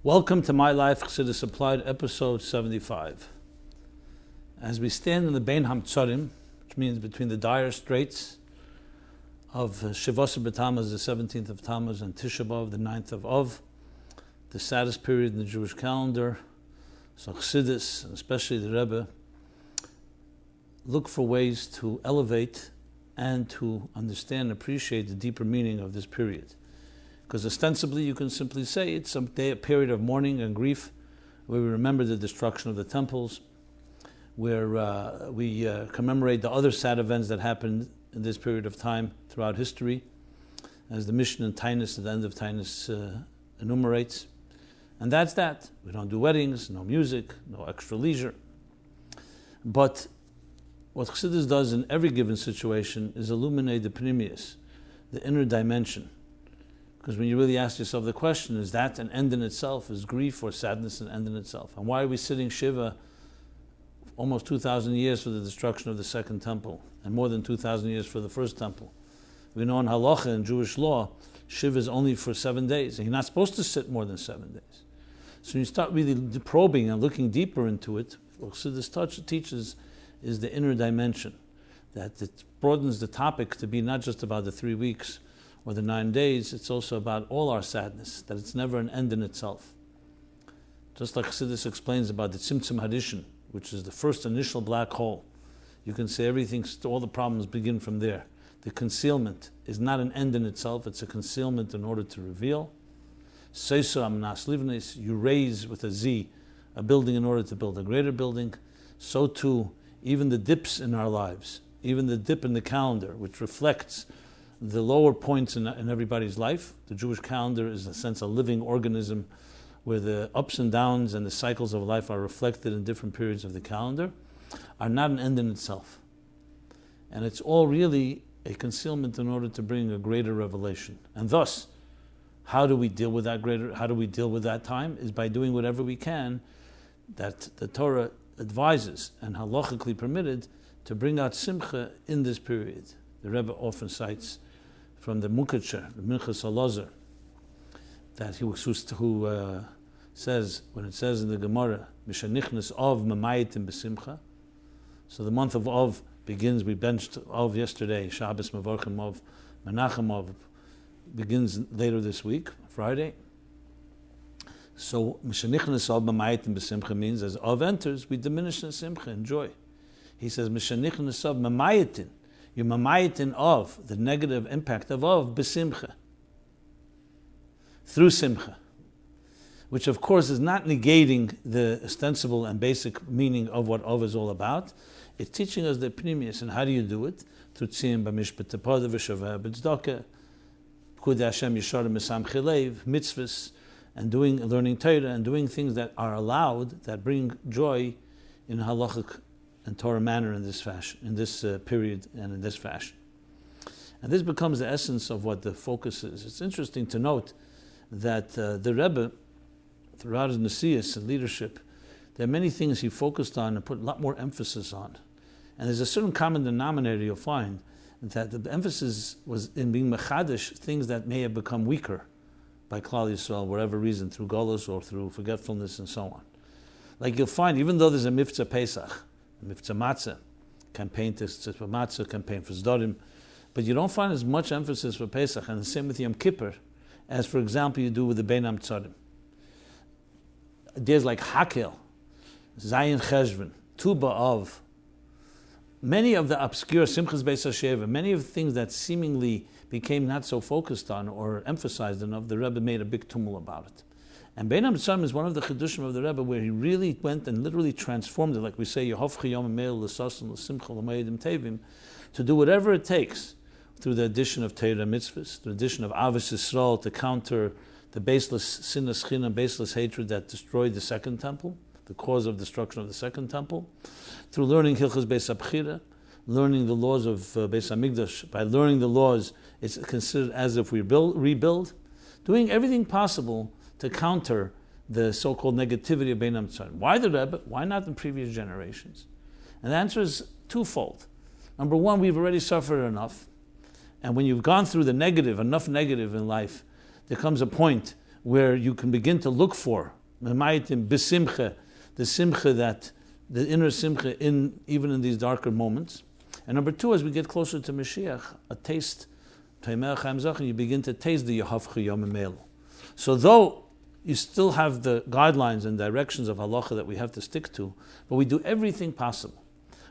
Welcome to MyLife, Chassidus Applied, episode 75. As we stand in the Bein HaMtzorim, which means between the dire straits of Shivasa B'Tammuz, the 17th of Tammuz, and Tisha B'Av, the 9th of Av, the saddest period in the Jewish calendar, so Chassidus, and especially the Rebbe, look for ways to elevate and to understand and appreciate the deeper meaning of this period. Because ostensibly you can simply say it's a period of mourning and grief where we remember the destruction of the temples, where we commemorate the other sad events that happened in this period of time throughout history, as the mission in Tainus at the end of Tainus enumerates. And that's that. We don't do weddings, no music, no extra leisure. But what Chassidus does in every given situation is illuminate the pnimius, the inner dimension. Because when you really ask yourself the question, is that an end in itself? Is grief or sadness an end in itself? And why are we sitting Shiva almost 2,000 years for the destruction of the second temple, and more than 2,000 years for the first temple? We know in Halacha, in Jewish law, Shiva is only for 7 days, and you're not supposed to sit more than 7 days. So when you start really probing and looking deeper into it, what Chassidus teaches is the inner dimension, that it broadens the topic to be not just about the 3 weeks, or the 9 days, it's also about all our sadness, that it's never an end in itself. Just like Chassidus explains about the Tzimtzum Hadishin, which is the first initial black hole. You can say everything, all the problems begin from there. The concealment is not an end in itself, it's a concealment in order to reveal. Seiso Amnas Livnis, you raise with a Z a building in order to build a greater building. So too, even the dips in our lives, even the dip in the calendar, which reflects the lower points in everybody's life. The Jewish calendar is, in a sense, a living organism where the ups and downs and the cycles of life are reflected in different periods of the calendar, are not an end in itself. And it's all really a concealment in order to bring a greater revelation. And thus, how do we deal with that time? Is by doing whatever we can that the Torah advises and halachically permitted to bring out simcha in this period. The Rebbe often cites from the Mukatcher, the Minchas Alazar, that who says, when it says in the Gemara, Mishanichnas Av Mamayitim B'Simcha, so the month of Av begins, we benched Av yesterday, Shabbos Mevorchim Av, Menachem Av, begins later this week, Friday. So Mishanichnas Av Mamayitim B'Simcha means as Av enters, we diminish in Simcha, in joy. He says, Mishanichnas Av Mamayitin, you're mamayitin of the negative impact of b'simcha, through simcha, which of course is not negating the ostensible and basic meaning of what of is all about. It's teaching us the pnimius, and how do you do it? Through tziyim b'mishpat tepada v'shaveh b'tzedakah, p'kudei Hashem yisharim mesamchei leiv, mitzvos, and learning Torah and doing things that are allowed, that bring joy in halachic and Torah manner in this fashion, in this period and in this fashion. And this becomes the essence of what the focus is. It's interesting to note that the Rebbe, throughout his Nesius and leadership, there are many things he focused on and put a lot more emphasis on. And there's a certain common denominator you'll find, that the emphasis was in being mechadish, things that may have become weaker by Klal Yisrael, whatever reason, through golus or through forgetfulness and so on. Like you'll find, even though there's a Mitzvah Pesach, Mitzvah Matzah, campaign to Tzipah Matzah, campaign for Zdorim, but you don't find as much emphasis for Pesach, and the same with Yom Kippur, as for example you do with the Bein HaMtzorim. There's like Hakel, Zayin Cheshvan, Tu B'Av, many of the obscure Simchas Beis HaSheva, many of the things that seemingly became not so focused on or emphasized enough, the Rebbe made a big tumul about it. And Bein HaMtzorim is one of the Chidushim of the Rebbe where he really went and literally transformed it, like we say, Yehovchi Yom HaMeil L'Sasim L'Simcha L'Moedim Tevim, to do whatever it takes through the addition of Torah Mitzvos, the addition of Avos Yisrael to counter the baseless sinas china, baseless hatred that destroyed the second temple, the cause of destruction of the second temple, through learning Hilchos Beis HaBchira, learning the laws of Beis HaMikdash. By learning the laws, it's considered as if we rebuild, doing everything possible to counter the so-called negativity of Bein HaMtzorim. Why the Rebbe? Why not in previous generations? And the answer is twofold. Number one, we've already suffered enough. And when you've gone through the negative, enough negative in life, there comes a point where you can begin to look for the simcha, that the inner simcha even in these darker moments. And number two, as we get closer to Mashiach, a taste, you begin to taste the Yehavcha Yom Melo. So though you still have the guidelines and directions of halacha that we have to stick to, but we do everything possible,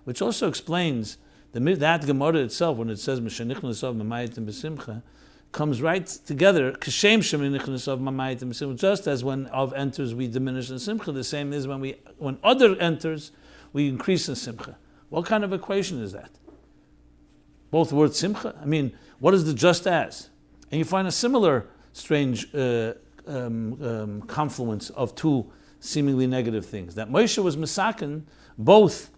which also explains that Gemara itself, when it says comes right together, just as when Av enters we diminish in simcha, the same is when other enters we increase in simcha. What kind of equation is that? Both words simcha? I mean, what is the just as? And you find a similar strange confluence of two seemingly negative things. That Moshe was misaken both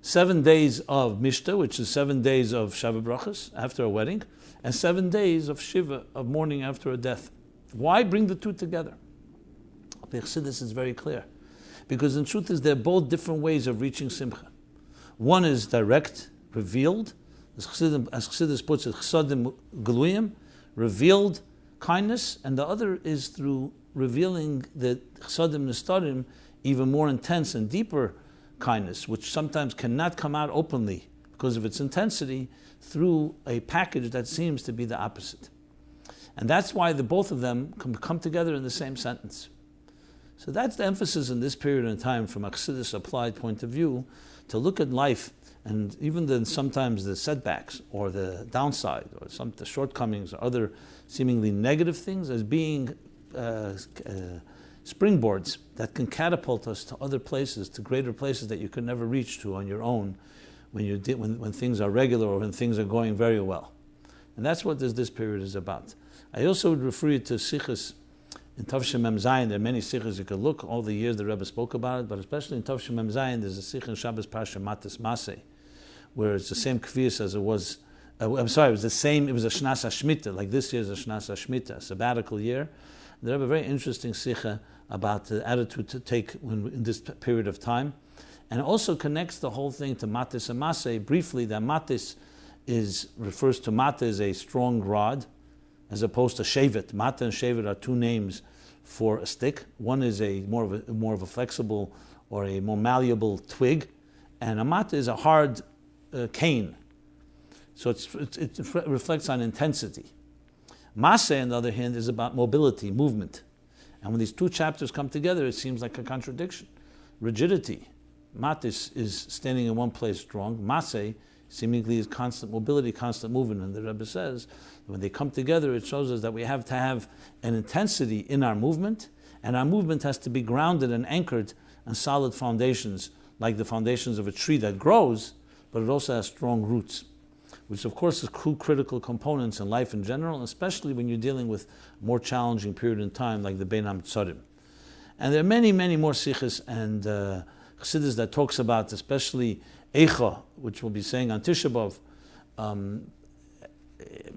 7 days of Mishta, which is 7 days of Shavah Brachas after a wedding, and 7 days of Shiva, of mourning after a death. Why bring the two together? The Chassidus is very clear. Because in truth they're both different ways of reaching Simcha. One is direct, revealed, as Chassidus puts it, Chsadim Geluyim, revealed kindness, and the other is through revealing the Chsadim Nistarim, even more intense and deeper kindness, which sometimes cannot come out openly because of its intensity, through a package that seems to be the opposite. And that's why the both of them come together in the same sentence. So that's the emphasis in this period of time from a Chassidus Applied point of view, to look at life and even sometimes the setbacks or the downside or the shortcomings or other seemingly negative things as being springboards that can catapult us to other places, to greater places that you could never reach to on your own when things are regular or when things are going very well. And that's what this period is about. I also would refer you to Sichos in Tavshim Mem Zayin. There are many Sichos you could look, all the years the Rebbe spoke about it, but especially in Tavshim Mem Zayin, there's a Sicha in Shabbos Parsha Matos-Massei, where it's the same kvias as it was. It was the same. It was a Shnas HaShmita, like this year's a Shnas HaShmita, a sabbatical year. They have a very interesting Sicha about the attitude to take in this period of time, and it also connects the whole thing to Matos and Massei. Briefly, that Matos refers to Mata as a strong rod, as opposed to Shevet. Mata and Shevet are two names for a stick. One is more of a flexible or a more malleable twig, and a Mata is a hard cane. So it reflects on intensity. Massei, on the other hand, is about mobility, movement. And when these two chapters come together, it seems like a contradiction. Rigidity. Matis is standing in one place strong. Massei seemingly is constant mobility, constant movement. And the Rebbe says, when they come together, it shows us that we have to have an intensity in our movement, and our movement has to be grounded and anchored on solid foundations, like the foundations of a tree that grows, but it also has strong roots, which of course is critical components in life in general, and especially when you're dealing with a more challenging period in time, like the Bein HaMetzorim. And there are many, many more sichos and Chassidus that talks about, especially Eicha, which we'll be saying on Tisha B'Av.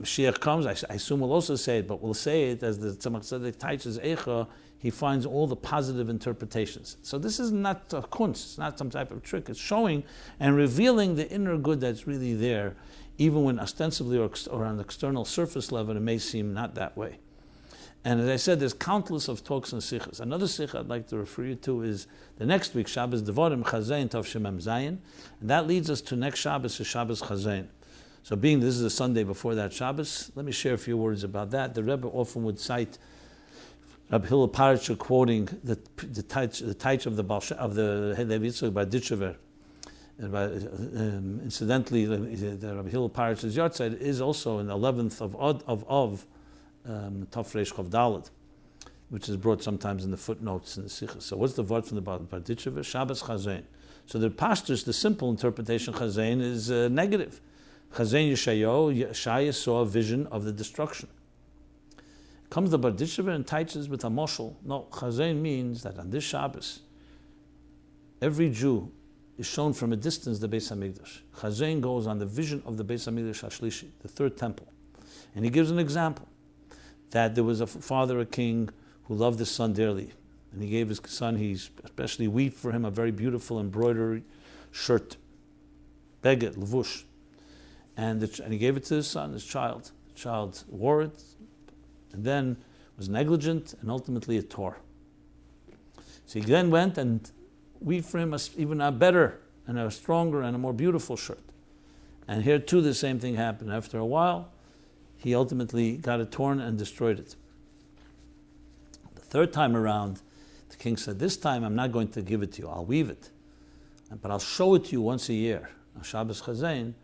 Mashiach comes, I assume we'll also say it, but we'll say it as the Tzemach Tzedek teaches Eicha, he finds all the positive interpretations. So this is not a kunst, it's not some type of trick, it's showing and revealing the inner good that's really there, even when ostensibly or on an external surface level it may seem not that way. And as I said, there's countless of talks and sichos. Another sikha I'd like to refer you to is the next week, Shabbos Devarim Chazayin Tavshim Mem Zayin, and that leads us to next Shabbos, is Shabbos Chazayin. So being this is a Sunday before that Shabbos, let me share a few words about that. The Rebbe often would cite Rabbi Hillel Paritcher quoting the Taich of the Levi Yitzchak Baditchever. Incidentally, the Rabbi Hillel Paritcher's yahrzeit is also in the 11th of Tafresh Chav Dalet, which is brought sometimes in the footnotes in the Sichos. So what's the word from the Baditchever? Shabbos Chazayin. So the pashtus, the simple interpretation Chazayin is negative. Chazayin Yeshaya saw a vision of the destruction. Comes the Baditchever and teaches with a moshel. No, Chazayin means that on this Shabbos, every Jew is shown from a distance the Beis HaMikdash. Chazayin goes on the vision of the Beis HaMikdash HaShlishi, the third temple. And he gives an example that there was a father, a king, who loved his son dearly. And he gave his son, he especially weaved for him a very beautiful embroidered shirt, beged, levush. And he gave it to his son, his child. The child wore it. And then was negligent, and ultimately it tore. So he then went and weaved for him even a better and a stronger and a more beautiful shirt. And here too the same thing happened. After a while, he ultimately got it torn and destroyed it. The third time around, the king said, this time I'm not going to give it to you, I'll weave it. But I'll show it to you once a year, on Shabbos Chazain,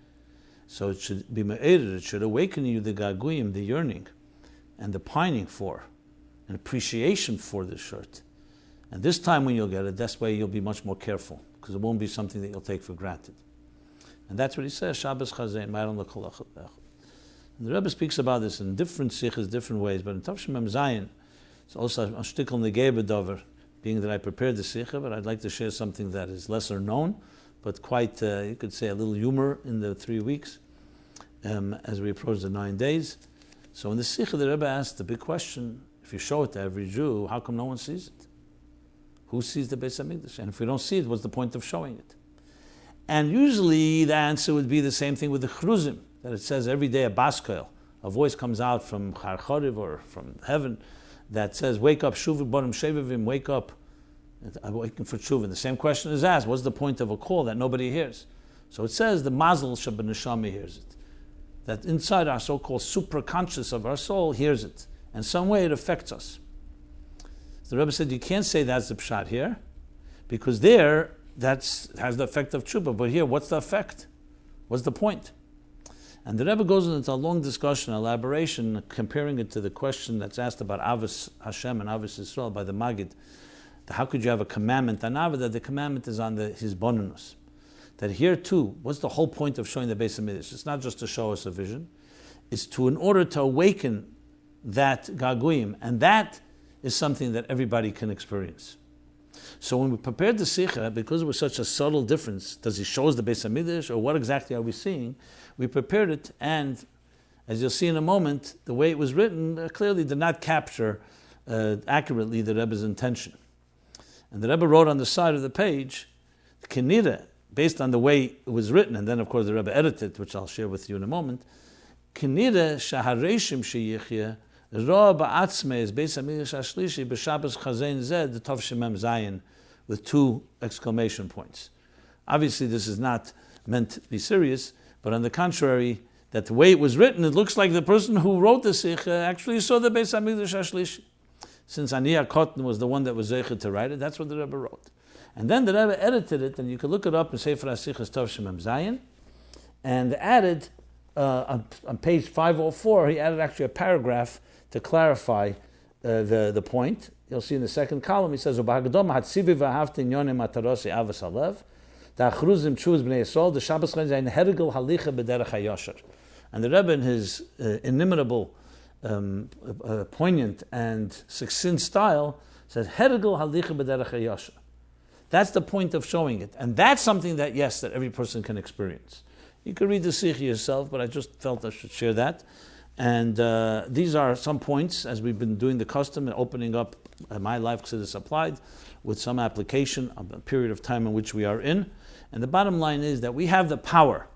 so it should be me'ered, it should awaken you the gaguyim, the yearning, and the pining for, and appreciation for this shirt. And this time when you'll get it, that's why you'll be much more careful, because it won't be something that you'll take for granted. And that's what he says, Shabbos Chazain, Ma'aron l'kol. And the Rebbe speaks about this in different sichos, different ways, but in Tavshim Mem Zayin, it's also a shtickl negei b'dover, being that I prepared the sikha, but I'd like to share something that is lesser known, but quite, you could say, a little humor in the 3 weeks as we approach the 9 days. So in the sikha, the Rebbe asked the big question, if you show it to every Jew, how come no one sees it? Who sees the Beis HaMikdash? And if we don't see it, what's the point of showing it? And usually the answer would be the same thing with the Chruzim, that it says every day a baskel, a voice comes out from Har Choriv or from heaven that says, wake up, Shuvu Bonim Shevivim, wake up, I'm waiting for Tshuva. The same question is asked, what's the point of a call that nobody hears? So it says the Mazel Shabbat Neshama hears it. That inside our so-called superconscious of our soul hears it. And some way it affects us. So the Rebbe said, you can't say that's the pshat here, because there, that has the effect of tshuva. But here, what's the effect? What's the point? And the Rebbe goes into a long discussion, elaboration, comparing it to the question that's asked about Avos Hashem and Avos Yisrael by the Magid. How could you have a commandment on Avos that the commandment is on his bonus? That here too, what's the whole point of showing the Beis HaMikdash? It's not just to show us a vision. It's in order to awaken that gaguyim. And that is something that everybody can experience. So when we prepared the sikha, because it was such a subtle difference, does he show us the Beis HaMikdash, or what exactly are we seeing? We prepared it, and as you'll see in a moment, the way it was written clearly did not capture accurately the Rebbe's intention. And the Rebbe wrote on the side of the page, Kenira, based on the way it was written, and then of course the Rebbe edited, which I'll share with you in a moment, Kenira shahareshim sheyichya Ra ba'atzme is Beis HaMikdash Ashlishi b'Shabbos Chazain Zed the Tavshim Mem Zayin with 2 exclamation points. Obviously, this is not meant to be serious, but on the contrary, that the way it was written, it looks like the person who wrote the sikha actually saw the Beis HaMikdash Ashlishi. Since Aniyah Cotton was the one that was zeicher to write it, that's what the Rebbe wrote. And then the Rebbe edited it, and you can look it up in Sefer HaSichos Tavshim Mem Zayin, and added on page 504, he added actually a paragraph to clarify the point. You'll see in the second column, he says, and the Rebbe, in his inimitable, poignant and succinct style, says, that's the point of showing it. And that's something that, yes, that every person can experience. You can read the sikha yourself, but I just felt I should share that. And these are some points, as we've been doing the custom and opening up MyLife Chassidus Applied with some application of a period of time in which we are in. And the bottom line is that we have the power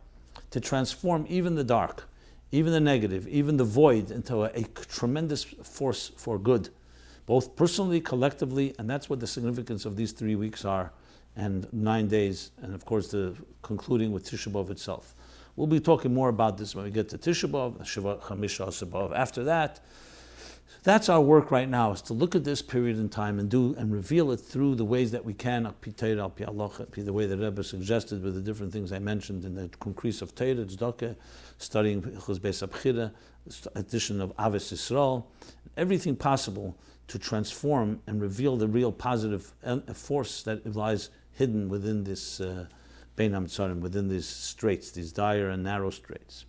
to transform even the dark, even the negative, even the void into a tremendous force for good, both personally, collectively, and that's what the significance of these 3 weeks are, and 9 days, and of course the concluding with Tisha B'Av itself. We'll be talking more about this when we get to Tisha B'Av, Shiva Chamisha B'Av. After that, that's our work right now, is to look at this period in time and do and reveal it through the ways that we can, the way the Rebbe suggested with the different things I mentioned in the increase of Teira, Tzedakah, studying Chuz Beis Abchira, addition of Avos Yisrael, everything possible to transform and reveal the real positive force that lies hidden within this Bein HaMetzarim, within these straits, these dire and narrow straits.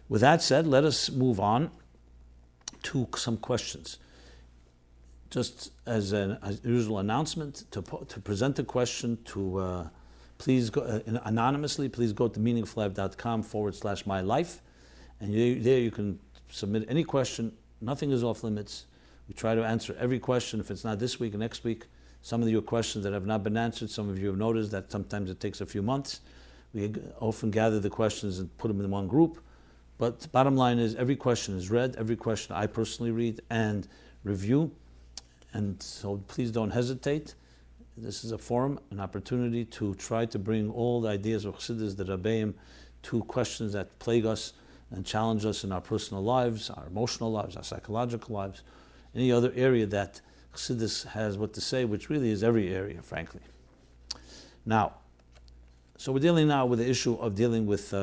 With that said, let us move on to some questions. Just as a usual announcement, to present a question, to please go anonymously, please go to meaningfullife.com/mylife, and there you can submit any question. Nothing is off limits. We try to answer every question. If it's not this week, next week. Some of your questions that have not been answered, some of you have noticed that sometimes it takes a few months. We often gather the questions and put them in one group. But bottom line is, every question is read, every question I personally read and review, and so please don't hesitate. This is a forum, an opportunity to try to bring all the ideas of Chassidus, the Rabbeim, to questions that plague us and challenge us in our personal lives, our emotional lives, our psychological lives, any other area that Chassidus has what to say, which really is every area, frankly. Now, so we're dealing now with the issue of dealing with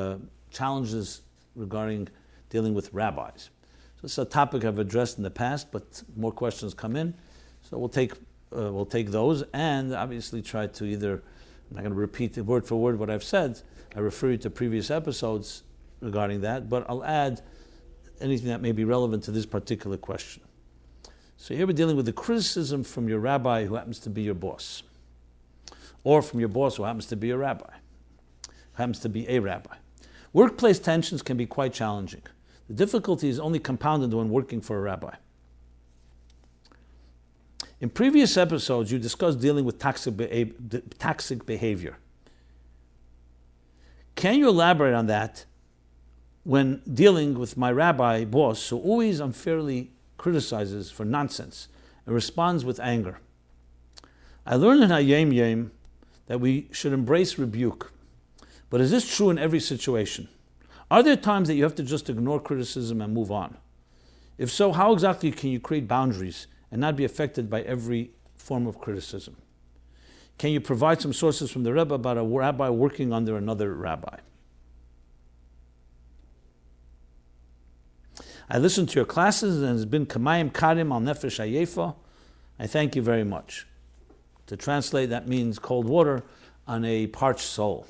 challenges regarding dealing with rabbis. So this is a topic I've addressed in the past, but more questions come in, so we'll take those and obviously try to either, I'm not going to repeat word for word what I've said, I refer you to previous episodes regarding that, but I'll add anything that may be relevant to this particular question. So here we're dealing with the criticism from your rabbi who happens to be your boss, or from your boss who happens to be a rabbi, who happens to be a rabbi. Workplace tensions can be quite challenging. The difficulty is only compounded when working for a rabbi. In previous episodes, you discussed dealing with toxic behavior. Can you elaborate on that when dealing with my rabbi boss who always unfairly criticizes for nonsense and responds with anger? I learned in Hayom that we should embrace rebuke. But is this true in every situation? Are there times that you have to just ignore criticism and move on? If so, how exactly can you create boundaries and not be affected by every form of criticism? Can you provide some sources from the Rebbe about a rabbi working under another rabbi? I listened to your classes and it's been kamayim karim al nefesh hayefa. I thank you very much. To translate, that means cold water on a parched soul.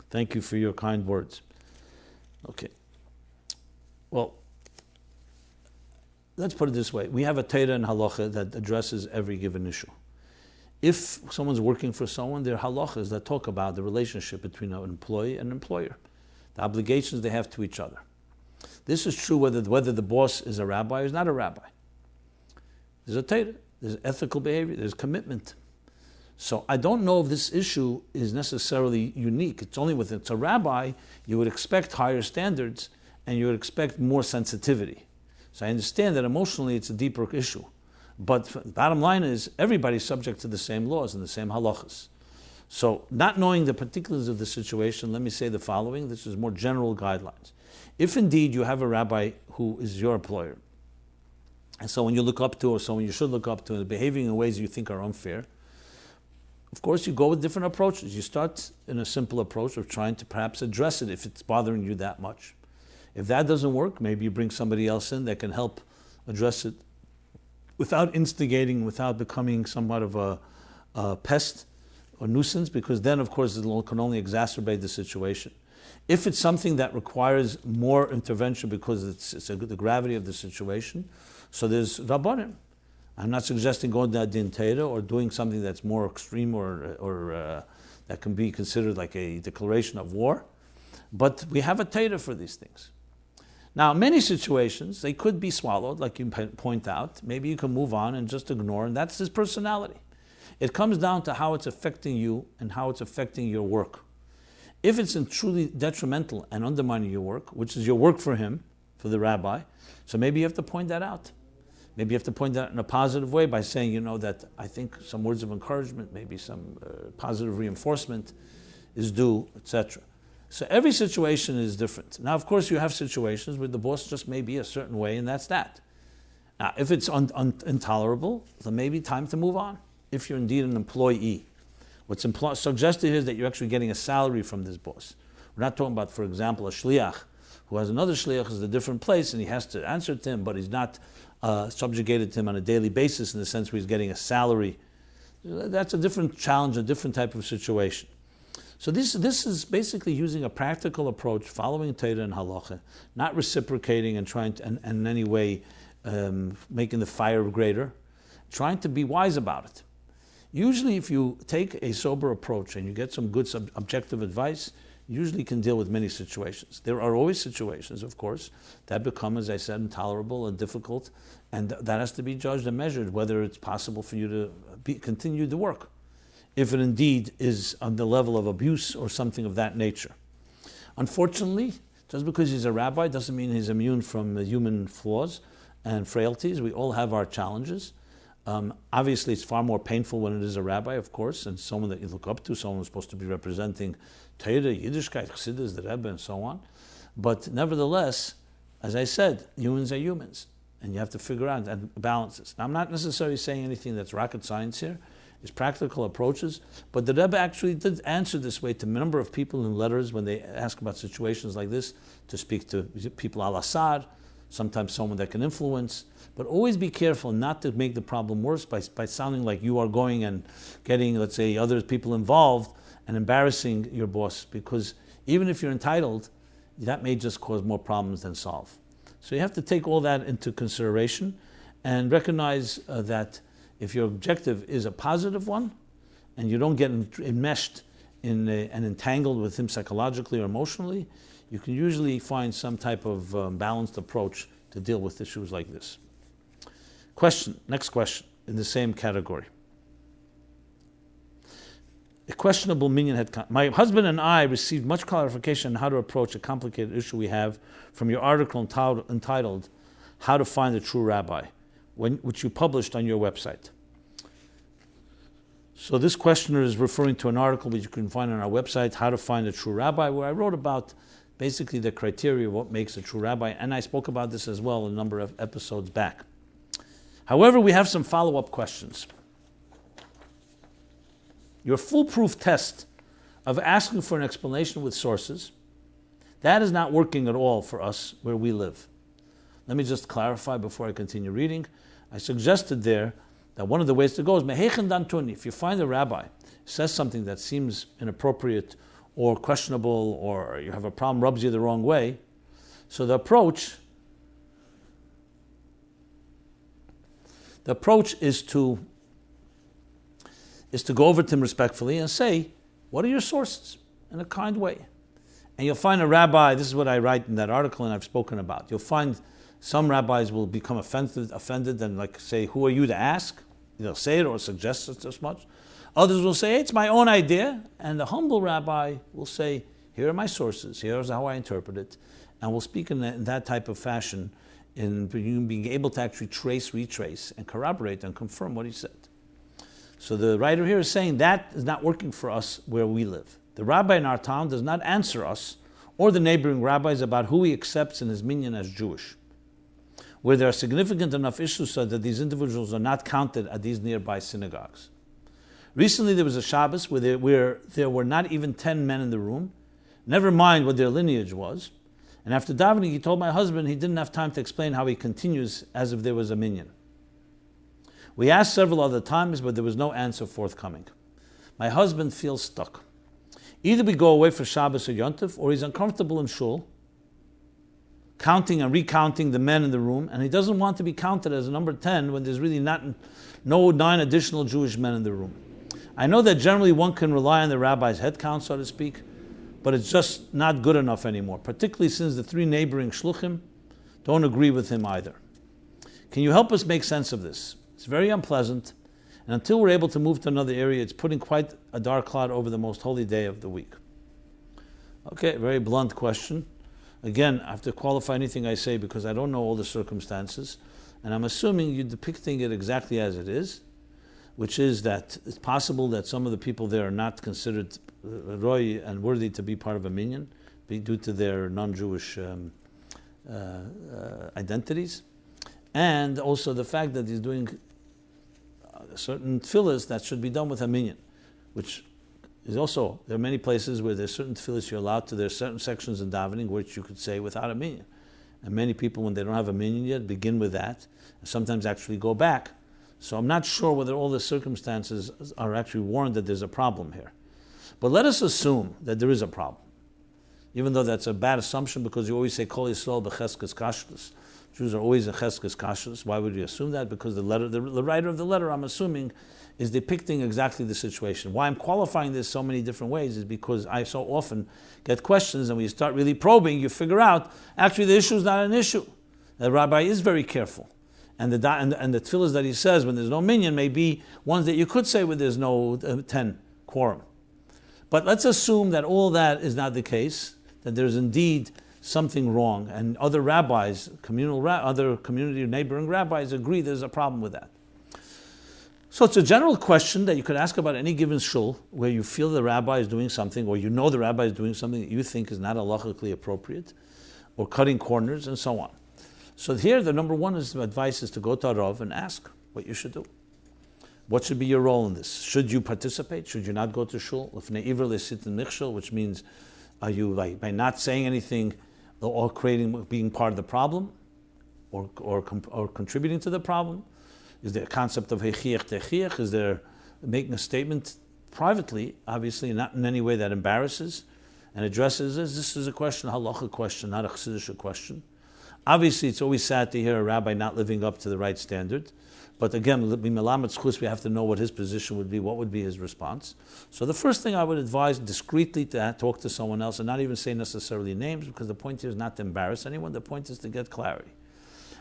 Thank you for your kind words. Okay. Well, let's put it this way. We have a Torah and halacha that addresses every given issue. If someone's working for someone, there are halachas that talk about the relationship between an employee and an employer, the obligations they have to each other. This is true whether the boss is a rabbi or is not a rabbi. There's a Torah, there's ethical behavior, there's commitment. So I don't know if this issue is necessarily unique. It's only with it's a rabbi, you would expect higher standards and you would expect more sensitivity. So I understand that emotionally it's a deeper issue. But the bottom line is everybody's subject to the same laws and the same halachas. So not knowing the particulars of the situation, let me say the following. This is more general guidelines. If indeed you have a rabbi who is your employer, and someone you look up to or someone you should look up to and behaving in ways you think are unfair, of course, you go with different approaches. You start in a simple approach of trying to perhaps address it if it's bothering you that much. If that doesn't work, maybe you bring somebody else in that can help address it without instigating, without becoming somewhat of a pest or nuisance, because then, of course, it can only exacerbate the situation. If it's something that requires more intervention because it's the gravity of the situation, so there's Rabbanim. I'm not suggesting going to Din Torah or doing something that's more extreme or that can be considered like a declaration of war, but we have a Torah for these things. Now, in many situations, they could be swallowed, like you point out. Maybe you can move on and just ignore, and that's his personality. It comes down to how it's affecting you and how it's affecting your work. If it's truly detrimental and undermining your work, which is your work for him, for the rabbi, so maybe you have to point that out. Maybe you have to point that out in a positive way by saying, that I think some words of encouragement, maybe some positive reinforcement is due, etc. So every situation is different. Now, of course, you have situations where the boss just may be a certain way, and that's that. Now, if it's intolerable, then maybe time to move on, if you're indeed an employee. What's suggested is that you're actually getting a salary from this boss. We're not talking about, for example, a shliach, who has another shliach who's in a different place, and he has to answer to him, but he's not subjugated to him on a daily basis in the sense where he's getting a salary. That's a different challenge, a different type of situation. So this is basically using a practical approach, following Torah and halacha, not reciprocating and trying to, and in any way making the fire greater, trying to be wise about it. Usually if you take a sober approach and you get some good objective advice, you usually can deal with many situations. There are always situations, of course, that become, as I said, intolerable and difficult, and that has to be judged and measured, whether it's possible for you to continue the work, if it indeed is on the level of abuse or something of that nature. Unfortunately, Just because he's a rabbi doesn't mean he's immune from human flaws and frailties. We all have our challenges. Obviously, it's far more painful when it is a rabbi, of course, and someone that you look up to, someone who's supposed to be representing Torah, Yiddishkeit, Chassidus, the Rebbe, and so on. But nevertheless, as I said, humans are humans, and you have to figure out and balance this. Now, I'm not necessarily saying anything that's rocket science here. It's practical approaches, but the Rebbe actually did answer this way to a number of people in letters when they ask about situations like this, to speak to people al-Assad, sometimes someone that can influence. But always be careful not to make the problem worse by sounding like you are going and getting, let's say, other people involved and embarrassing your boss, because even if you're entitled, that may just cause more problems than solve. So you have to take all that into consideration and recognize that if your objective is a positive one and you don't get enmeshed and entangled with him psychologically or emotionally, you can usually find some type of balanced approach to deal with issues like this. Next question in the same category. A questionable minion had. My husband and I received much clarification on how to approach a complicated issue we have from your article entitled "How to Find a True Rabbi," which you published on your website. So this questioner is referring to an article which you can find on our website, "How to Find a True Rabbi," where I wrote about basically the criteria of what makes a true rabbi, and I spoke about this as well a number of episodes back. However, we have some follow-up questions. Your foolproof test of asking for an explanation with sources, that is not working at all for us where we live. Let me just clarify before I continue reading. I suggested there that one of the ways to go is mehechen dantuni. If you find a rabbi who says something that seems inappropriate or questionable, or you have a problem, rubs you the wrong way, so the approach is to go over to him respectfully and say, what are your sources? In a kind way. And you'll find a rabbi, this is what I write in that article and I've spoken about. You'll find some rabbis will become offended and like say, who are you to ask? They'll say it or suggest it as much. Others will say, it's my own idea. And the humble rabbi will say, here are my sources, here's how I interpret it. And we'll speak in that type of fashion, in being able to actually trace, retrace, and corroborate and confirm what he said. So the writer here is saying that is not working for us where we live. The rabbi in our town does not answer us or the neighboring rabbis about who he accepts in his minyan as Jewish, where there are significant enough issues so that these individuals are not counted at these nearby synagogues. Recently there was a Shabbos where there were not even 10 men in the room, never mind what their lineage was, and after davening he told my husband he didn't have time to explain how he continues as if there was a minyan. We asked several other times, but there was no answer forthcoming. My husband feels stuck. Either we go away for Shabbos or Yontif, or he's uncomfortable in shul, counting and recounting the men in the room, and he doesn't want to be counted as a number 10 when there's really no 9 additional Jewish men in the room. I know that generally one can rely on the rabbi's head count, so to speak, but it's just not good enough anymore, particularly since the 3 neighboring shluchim don't agree with him either. Can you help us make sense of this? It's very unpleasant, and until we're able to move to another area, it's putting quite a dark cloud over the most holy day of the week. Okay, very blunt question. Again, I have to qualify anything I say because I don't know all the circumstances, and I'm assuming you're depicting it exactly as it is, which is that it's possible that some of the people there are not considered roy and worthy to be part of a minyan due to their non-Jewish identities, and also the fact that he's doing certain tefillahs that should be done with a minyan, which is also, there are many places where there's certain tefillahs you're allowed to, there's certain sections in davening which you could say without a minyan. And many people, when they don't have a minyan yet, begin with that, and sometimes actually go back. So I'm not sure whether all the circumstances are actually warrant that there's a problem here. But let us assume that there is a problem, even though that's a bad assumption because you always say, Kol Yisrael b'cheskes kashrus. Jews are always a cheskes kashrus. Why would you assume that? Because the writer of the letter, I'm assuming, is depicting exactly the situation. Why I'm qualifying this so many different ways is because I so often get questions, and when you start really probing, you figure out, actually the issue is not an issue. The rabbi is very careful. And the tefillahs that he says when there's no minyan may be ones that you could say when there's no 10 quorum. But let's assume that all that is not the case, that there's indeed something wrong, and other rabbis, other community neighboring rabbis agree there's a problem with that. So it's a general question that you could ask about any given shul where you feel the rabbi is doing something, or you know the rabbi is doing something that you think is not halachically appropriate, or cutting corners, and so on. So here, the number one advice is to go to a Rav and ask what you should do. What should be your role in this? Should you participate? Should you not go to shul? Which means, are you by not saying anything or being part of the problem, or contributing to the problem? Is there a concept of hechiach techiach? Is there making a statement privately, obviously not in any way that embarrasses and addresses this? This is a question, a halacha question, not a Chassidic question. Obviously, it's always sad to hear a rabbi not living up to the right standard. But again, we have to know what his position would be, what would be his response. So the first thing I would advise discreetly to talk to someone else and not even say necessarily names, because the point here is not to embarrass anyone. The point is to get clarity.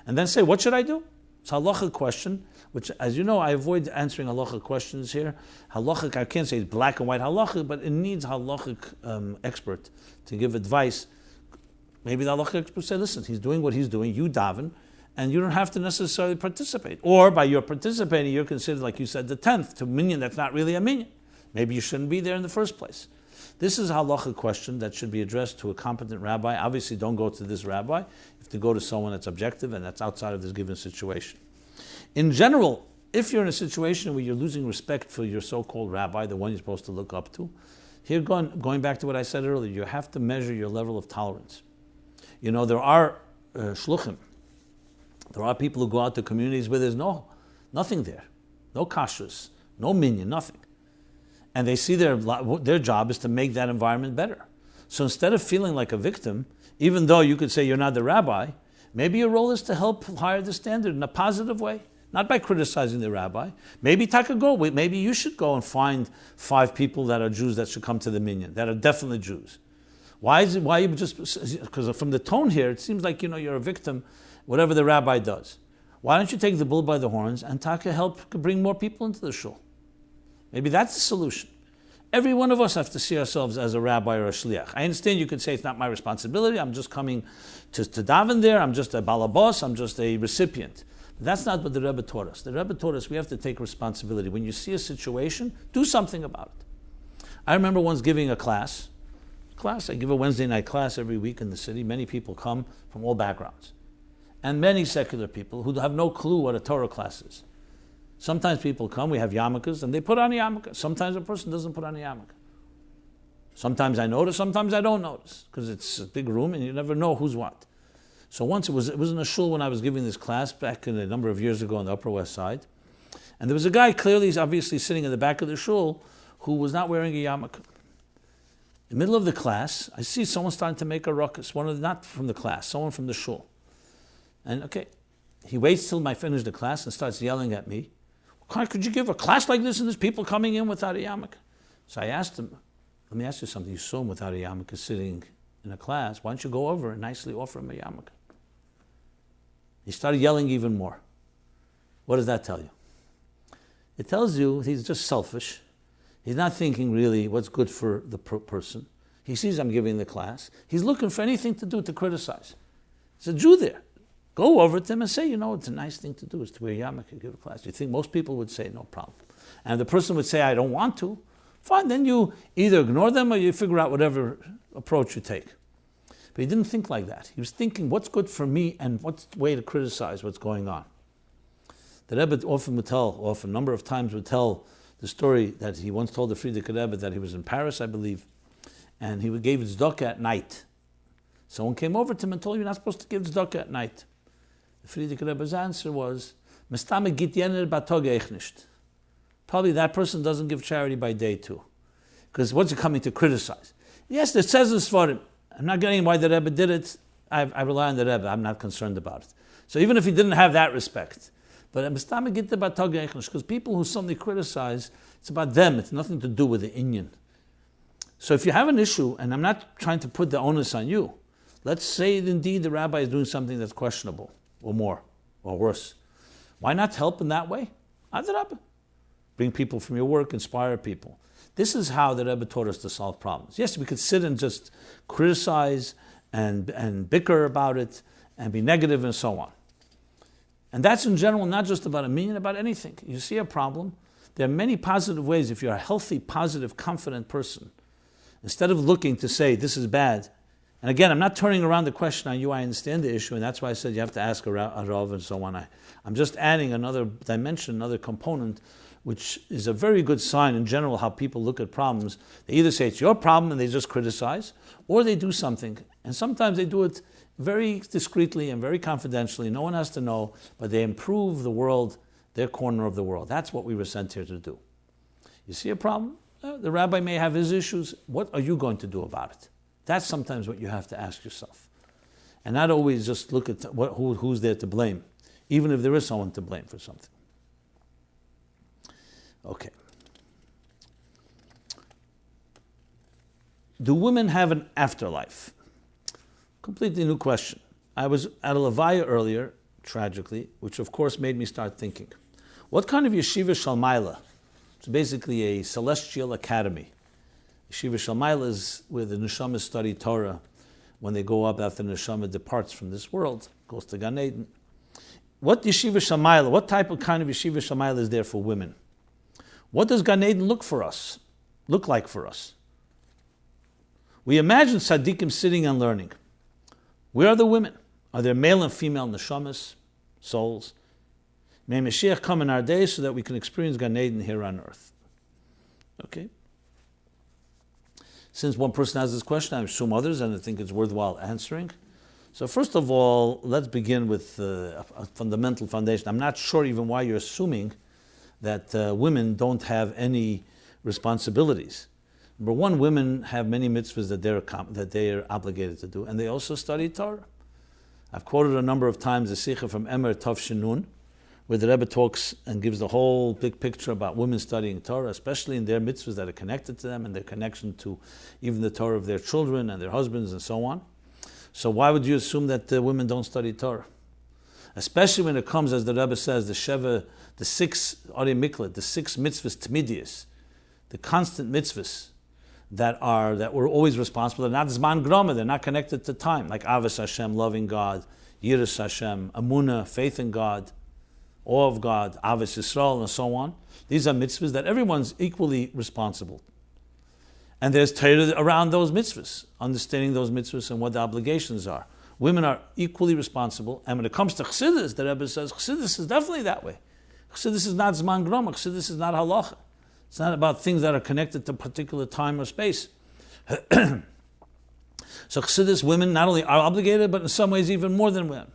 And then say, what should I do? It's a halachic question, which, as you know, I avoid answering halachic questions here. Halachic, I can't say it's black and white halachic, but it needs halachic expert to give advice. Maybe the halachic expert say, listen, he's doing what he's doing, you daven, and you don't have to necessarily participate. Or by your participating, you're considered, like you said, the 10th, to minyan that's not really a minyan. Maybe you shouldn't be there in the first place. This is a halachic question that should be addressed to a competent rabbi. Obviously, don't go to this rabbi. You have to go to someone that's objective and that's outside of this given situation. In general, if you're in a situation where you're losing respect for your so-called rabbi, the one you're supposed to look up to, here going back to what I said earlier, you have to measure your level of tolerance. You know, there are shluchim. There are people who go out to communities where there's nothing there, no kashrus, no minyan, nothing. And they see their job is to make that environment better. So instead of feeling like a victim, even though you could say you're not the rabbi, maybe your role is to help higher the standard in a positive way, not by criticizing the rabbi. Maybe maybe you should go and find 5 people that are Jews that should come to the minyan, that are definitely Jews. Why you just, because from the tone here, it seems like, you're a victim, whatever the rabbi does. Why don't you take the bull by the horns and help bring more people into the shul? Maybe that's the solution. Every one of us have to see ourselves as a rabbi or a shliach. I understand you could say it's not my responsibility, I'm just coming to daven there, I'm just a balabos, I'm just a recipient. But that's not what the Rebbe taught us. The Rebbe taught us we have to take responsibility. When you see a situation, do something about it. I remember once giving a class. I give a Wednesday night class every week in the city. Many people come from all backgrounds. And many secular people who have no clue what a Torah class is. Sometimes people come, we have yarmulkes, and they put on a yarmulke. Sometimes a person doesn't put on a yarmulke. Sometimes I notice, sometimes I don't notice, because it's a big room and you never know who's what. So once it was in a shul when I was giving this class back in a number of years ago on the Upper West Side, and there was a guy clearly, obviously sitting in the back of the shul who was not wearing a yarmulke. In the middle of the class, I see someone starting to make a ruckus, not from the class, someone from the shul. And he waits till I finish the class and starts yelling at me. Could you give a class like this and there's people coming in without a yarmulke? So I asked him, let me ask you something. You saw him without a yarmulke sitting in a class. Why don't you go over and nicely offer him a yarmulke? He started yelling even more. What does that tell you? It tells you he's just selfish. He's not thinking really what's good for the person. He sees I'm giving the class. He's looking for anything to do to criticize. There's a Jew there. Go over to him and say, it's a nice thing to do is to wear yarmulke and give a class. You think most people would say, no problem. And the person would say, I don't want to. Fine, then you either ignore them or you figure out whatever approach you take. But he didn't think like that. He was thinking, what's good for me and what's the way to criticize what's going on. The Rebbe often a number of times would tell the story that he once told the Frierdiker Rebbe that he was in Paris, I believe, and he gave tzedakah at night. Someone came over to him and told him, you're not supposed to give tzedakah at night. The Frierdiker Rebbe's answer was, probably that person doesn't give charity by day too. Because what's it coming to criticize? Yes, it says this for him. I'm not getting why the Rebbe did it. I rely on the Rebbe. I'm not concerned about it. So even if he didn't have that respect, but because people who suddenly criticize, it's about them. It's nothing to do with the inyan. So if you have an issue, and I'm not trying to put the onus on you, let's say indeed the rabbi is doing something that's questionable, or more, or worse. Why not help in that way? Adrabah. Bring people from your work, inspire people. This is how the Rebbe taught us to solve problems. Yes, we could sit and just criticize and bicker about it and be negative and so on. And that's in general not just about a minyan, about anything. You see a problem, there are many positive ways. If you're a healthy, positive, confident person, instead of looking to say this is bad, and again, I'm not turning around the question on you, I understand the issue, and that's why I said you have to ask a Rav and so on. I'm just adding another dimension, another component, which is a very good sign in general how people look at problems. They either say it's your problem and they just criticize, or they do something. And sometimes they do it very discreetly and very confidentially. No one has to know, but they improve the world, their corner of the world. That's what we were sent here to do. You see a problem? The rabbi may have his issues. What are you going to do about it? That's sometimes what you have to ask yourself. And not always just look at who's there to blame, even if there is someone to blame for something. Okay. Do women have an afterlife? Completely new question. I was at a levaya earlier, tragically, which of course made me start thinking. What kind of yeshiva shalmaila? It's basically a celestial academy. Yeshiva shalmaila is where the neshama study Torah. When they go up after the neshama departs from this world, goes to Gan Eden. What yeshiva shalmaila? What type of kind of yeshiva shalmaila is there for women? What does Gan Eden look like for us? We imagine tzaddikim sitting and learning. Where are the women? Are there male and female neshamas, souls? May Mashiach come in our days so that we can experience Gan Eden here on earth. Okay? Since one person has this question, I assume others, and I think it's worthwhile answering. So first of all, let's begin with a fundamental foundation. I'm not sure even why you're assuming that women don't have any responsibilities. Number one, women have many mitzvahs that they are obligated to do, and they also study Torah. I've quoted a number of times the sikha from Emer Tov Shinun, where the Rebbe talks and gives the whole big picture about women studying Torah, especially in their mitzvahs that are connected to them and their connection to even the Torah of their children and their husbands and so on. So why would you assume that women don't study Torah? Especially when it comes, as the Rebbe says, the six Arei Miklat, the six mitzvahs tmidius, the constant mitzvahs that we're always responsible. They're not zman grama, they're not connected to time, like Avos Hashem, loving God, Yiras Hashem, Amunah, faith in God, awe of God, Avos Yisrael, and so on. These are mitzvahs that everyone's equally responsible. And there's Torah around those mitzvahs, understanding those mitzvahs and what the obligations are. Women are equally responsible. And when it comes to Chassidus, the Rebbe says, Chassidus is definitely that way. Chassidus is not Zman Grama. Chassidus is not halacha. It's not about things that are connected to a particular time or space. So Chassidus women not only are obligated, but in some ways even more than women.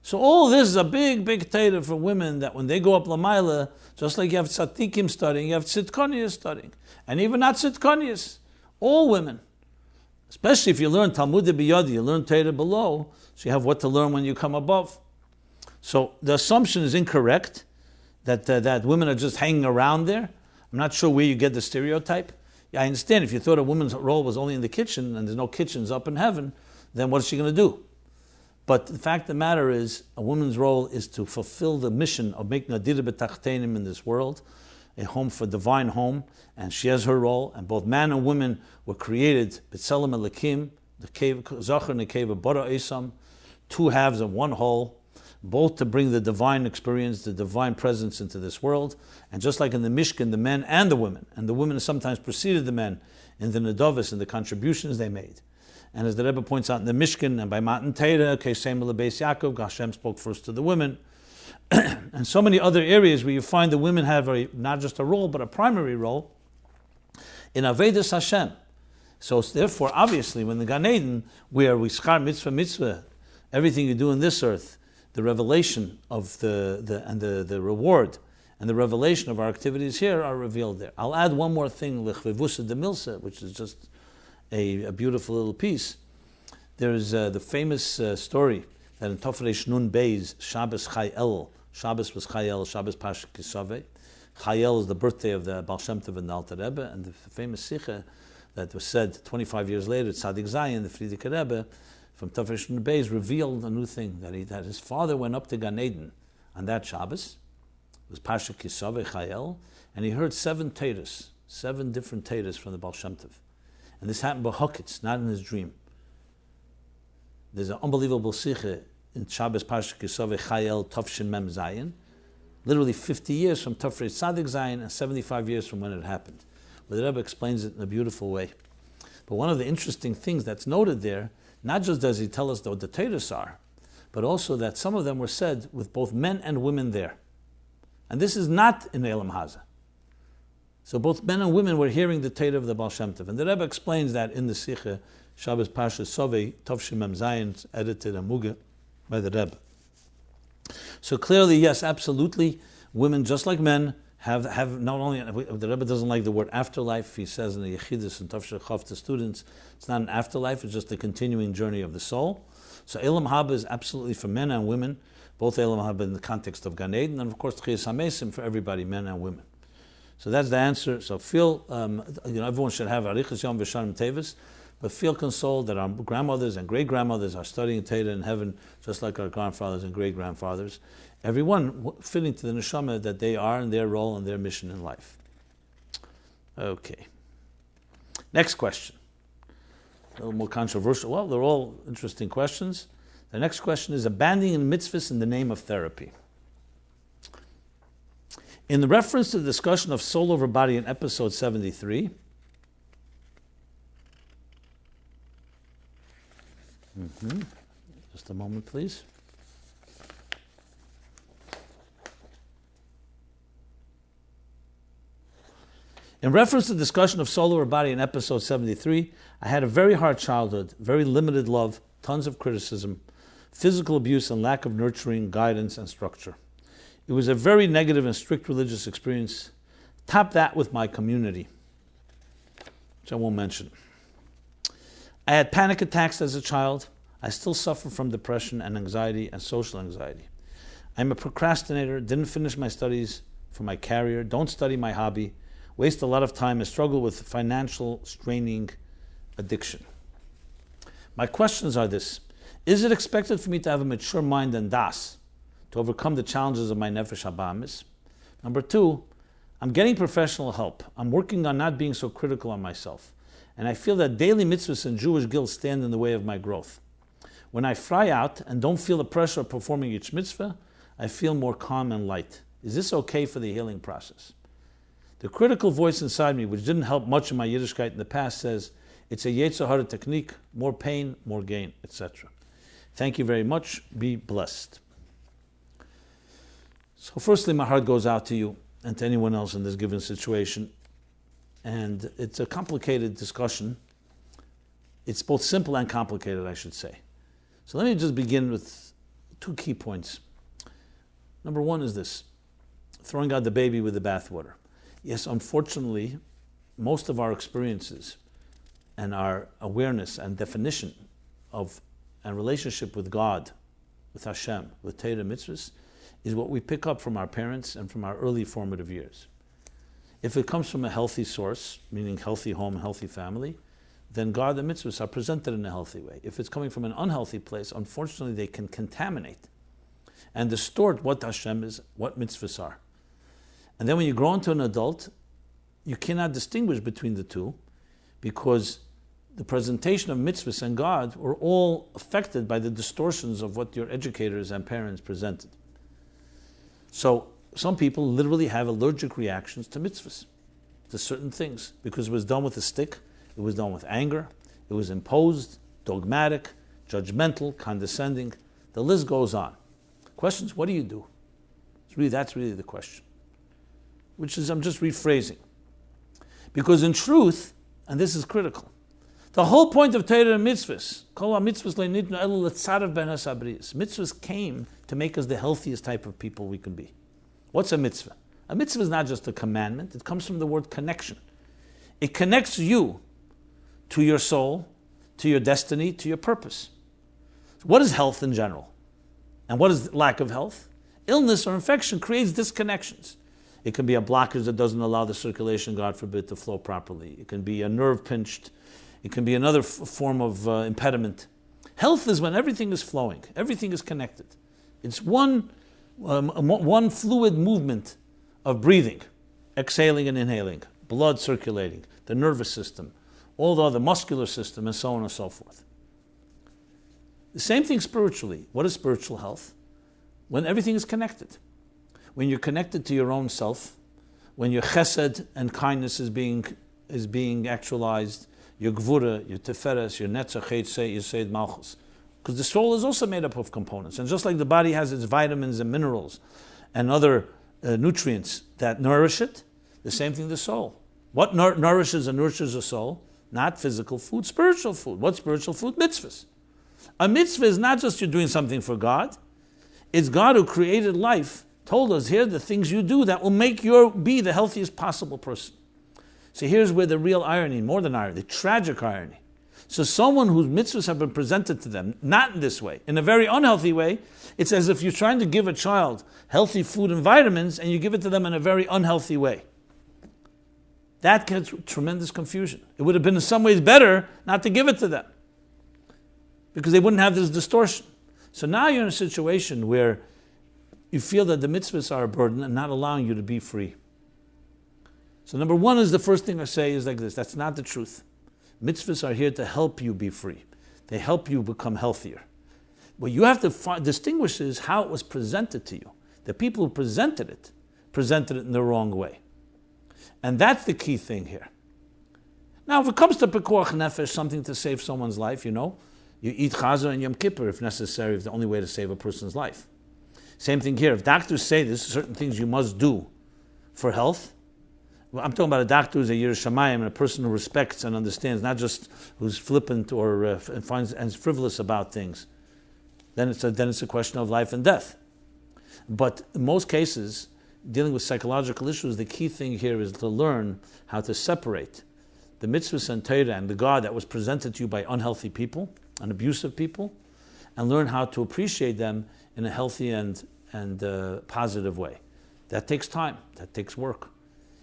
So all this is a big, big Torah for women that when they go up Lamaila, just like you have tzaddikim studying, you have tzidkonias studying. And even not tzidkonias, all women. Especially if you learn Talmud Biyadi, you learn Torah below, so you have what to learn when you come above. So the assumption is incorrect that women are just hanging around there. I'm not sure where you get the stereotype. Yeah, I understand if you thought a woman's role was only in the kitchen and there's no kitchens up in heaven, then what is she going to do? But the fact of the matter is, a woman's role is to fulfill the mission of making a Dirah Bitachtonim in this world, a home for divine home, and she has her role. And both man and woman were created, B'Tselem Elokim, the cave, Zachar and the cave of Bara Esam, two halves of one whole, both to bring the divine experience, the divine presence into this world. And just like in the Mishkan, the men and the women sometimes preceded the men in the Nedavos and the contributions they made. And as the Rebbe points out in the Mishkan and by Matan Torah, Kesem Lebeis Yaakov, Hashem spoke first to the women. And so many other areas where you find the women have not just a role, but a primary role in Avedas Hashem. So therefore, obviously, when the Gan Eden, where we schar mitzvah, everything you do in this earth, the revelation of the reward and the revelation of our activities here are revealed there. I'll add one more thing, L'chvevusa de Milsa, which is just a beautiful little piece. There's the famous story that in Tofresh Nun Beis, Shabbos Chayel, Shabbos was Chayel, Shabbos Pasha Kisave. Chayel is the birthday of the Baal Shem Tov and the Alter Rebbe, and the famous sikha that was said 25 years later, Tzadik Zayin, the Frierdiker Rebbe, from Tofresh Nun Beis, revealed a new thing, that his father went up to Gan Eden on that Shabbos. It was Pasha Kisave Chayel, and he heard 7 Torahs, 7 different Torahs from the Baal Shem Tov. And this happened by Hukitz, not in his dream. There's an unbelievable psyche in Shabbos Parsha Kisove Chayel Tavshin Mem Zayin, literally 50 years from Tafrei Tzadik Zayin and 75 years from when it happened. But the Rebbe explains it in a beautiful way. But one of the interesting things that's noted there, not just does he tell us what the Torahs are, but also that some of them were said with both men and women there. And this is not in Elam Haza. So both men and women were hearing the Torah of the Baal Shem Tov. And the Rebbe explains that in the Sikha, Shabbos Parsha Sovei, Tavshim Mem Zayin, edited and Muga by the Rebbe. So clearly, yes, absolutely, women, just like men, have not only, the Rebbe doesn't like the word afterlife. He says in the Yechidus and Tavshir Chav to students, it's not an afterlife, it's just a continuing journey of the soul. So Elam Haba is absolutely for men and women, both Elam Haba in the context of Gan Eden, and of course Chiyas HaMesim for everybody, men and women. So that's the answer. So feel, everyone should have Arichas Yom V'Shanim Tevis, but feel consoled that our grandmothers and great-grandmothers are studying Torah in heaven, just like our grandfathers and great-grandfathers. Everyone fitting to the neshama that they are in their role and their mission in life. Okay. Next question. A little more controversial. Well, they're all interesting questions. The next question is abandoning mitzvahs in the name of therapy. In the reference to the discussion of soul over body in episode 73, just a moment, please. In reference to the discussion of soul over body in episode 73, I had a very hard childhood, very limited love, tons of criticism, physical abuse, and lack of nurturing, guidance, and structure. It was a very negative and strict religious experience. Top that with my community, which I won't mention. I had panic attacks as a child. I still suffer from depression and anxiety and social anxiety. I'm a procrastinator, didn't finish my studies for my career, don't study my hobby, waste a lot of time and struggle with financial straining addiction. My questions are this. Is it expected for me to have a mature mind and das to overcome the challenges of my nefesh habamis? Number two, I'm getting professional help. I'm working on not being so critical on myself. And I feel that daily mitzvahs and Jewish guilt stand in the way of my growth. When I fry out and don't feel the pressure of performing each mitzvah, I feel more calm and light. Is this okay for the healing process? The critical voice inside me, which didn't help much in my Yiddishkeit in the past, says, it's a Yetzer Hara technique, more pain, more gain, etc. Thank you very much. Be blessed. So firstly, my heart goes out to you and to anyone else in this given situation. And it's a complicated discussion. It's both simple and complicated, I should say. So let me just begin with two key points. Number one is this, throwing out the baby with the bathwater. Yes, unfortunately, most of our experiences and our awareness and definition of and relationship with God, with Hashem, with Torah mitzvahs, is what we pick up from our parents and from our early formative years. If it comes from a healthy source, meaning healthy home, healthy family, then God and mitzvahs are presented in a healthy way. If it's coming from an unhealthy place, unfortunately they can contaminate and distort what Hashem is, what mitzvahs are. And then when you grow into an adult, you cannot distinguish between the two because the presentation of mitzvahs and God were all affected by the distortions of what your educators and parents presented. So some people literally have allergic reactions to mitzvahs, to certain things, because it was done with a stick, it was done with anger, it was imposed, dogmatic, judgmental, condescending. The list goes on. Questions, what do you do? That's really the question. Which is, I'm just rephrasing. Because in truth, and this is critical, the whole point of Torah and mitzvahs, mitzvahs came to make us the healthiest type of people we can be. What's a mitzvah? A mitzvah is not just a commandment, it comes from the word connection. It connects you to your soul, to your destiny, to your purpose. What is health in general? And what is lack of health? Illness or infection creates disconnections. It can be a blockage that doesn't allow the circulation, God forbid, to flow properly. It can be a nerve pinched. It can be another form of impediment. Health is when everything is flowing, everything is connected. It's one fluid movement of breathing, exhaling and inhaling, blood circulating, the nervous system, all the other muscular system, and so on and so forth. The same thing spiritually. What is spiritual health? When everything is connected. When you're connected to your own self, when your chesed and kindness is being actualized, your gvura, your teferes, your netzach, your seid malchus. Because the soul is also made up of components. And just like the body has its vitamins and minerals and other nutrients that nourish it, the same thing the soul. What nourishes and nurtures the soul? Not physical food, spiritual food. What spiritual food? Mitzvahs. A mitzvah is not just you're doing something for God. It's God who created life, told us here the things you do that will make you be the healthiest possible person. So here's where the real irony, more than irony, the tragic irony. So someone whose mitzvahs have been presented to them, not in this way, in a very unhealthy way, it's as if you're trying to give a child healthy food and vitamins and you give it to them in a very unhealthy way. That gets tremendous confusion. It would have been in some ways better not to give it to them because they wouldn't have this distortion. So now you're in a situation where you feel that the mitzvahs are a burden and not allowing you to be free. So number one is the first thing I say is like this. That's not the truth. Mitzvahs are here to help you be free. They help you become healthier. What you have to distinguish is how it was presented to you. The people who presented it in the wrong way. And that's the key thing here. Now, if it comes to pekuach nefesh, something to save someone's life, you eat chazer and Yom Kippur if necessary, if the only way to save a person's life. Same thing here. If doctors say there's certain things you must do for health, well, I'm talking about a doctor who's a Yireh Shamayim and a person who respects and understands, not just who's flippant or finds and is frivolous about things. Then it's a question of life and death. But in most cases, dealing with psychological issues, the key thing here is to learn how to separate the mitzvahs and Torah and the God that was presented to you by unhealthy people and abusive people, and learn how to appreciate them in a healthy and positive way. That takes time. That takes work.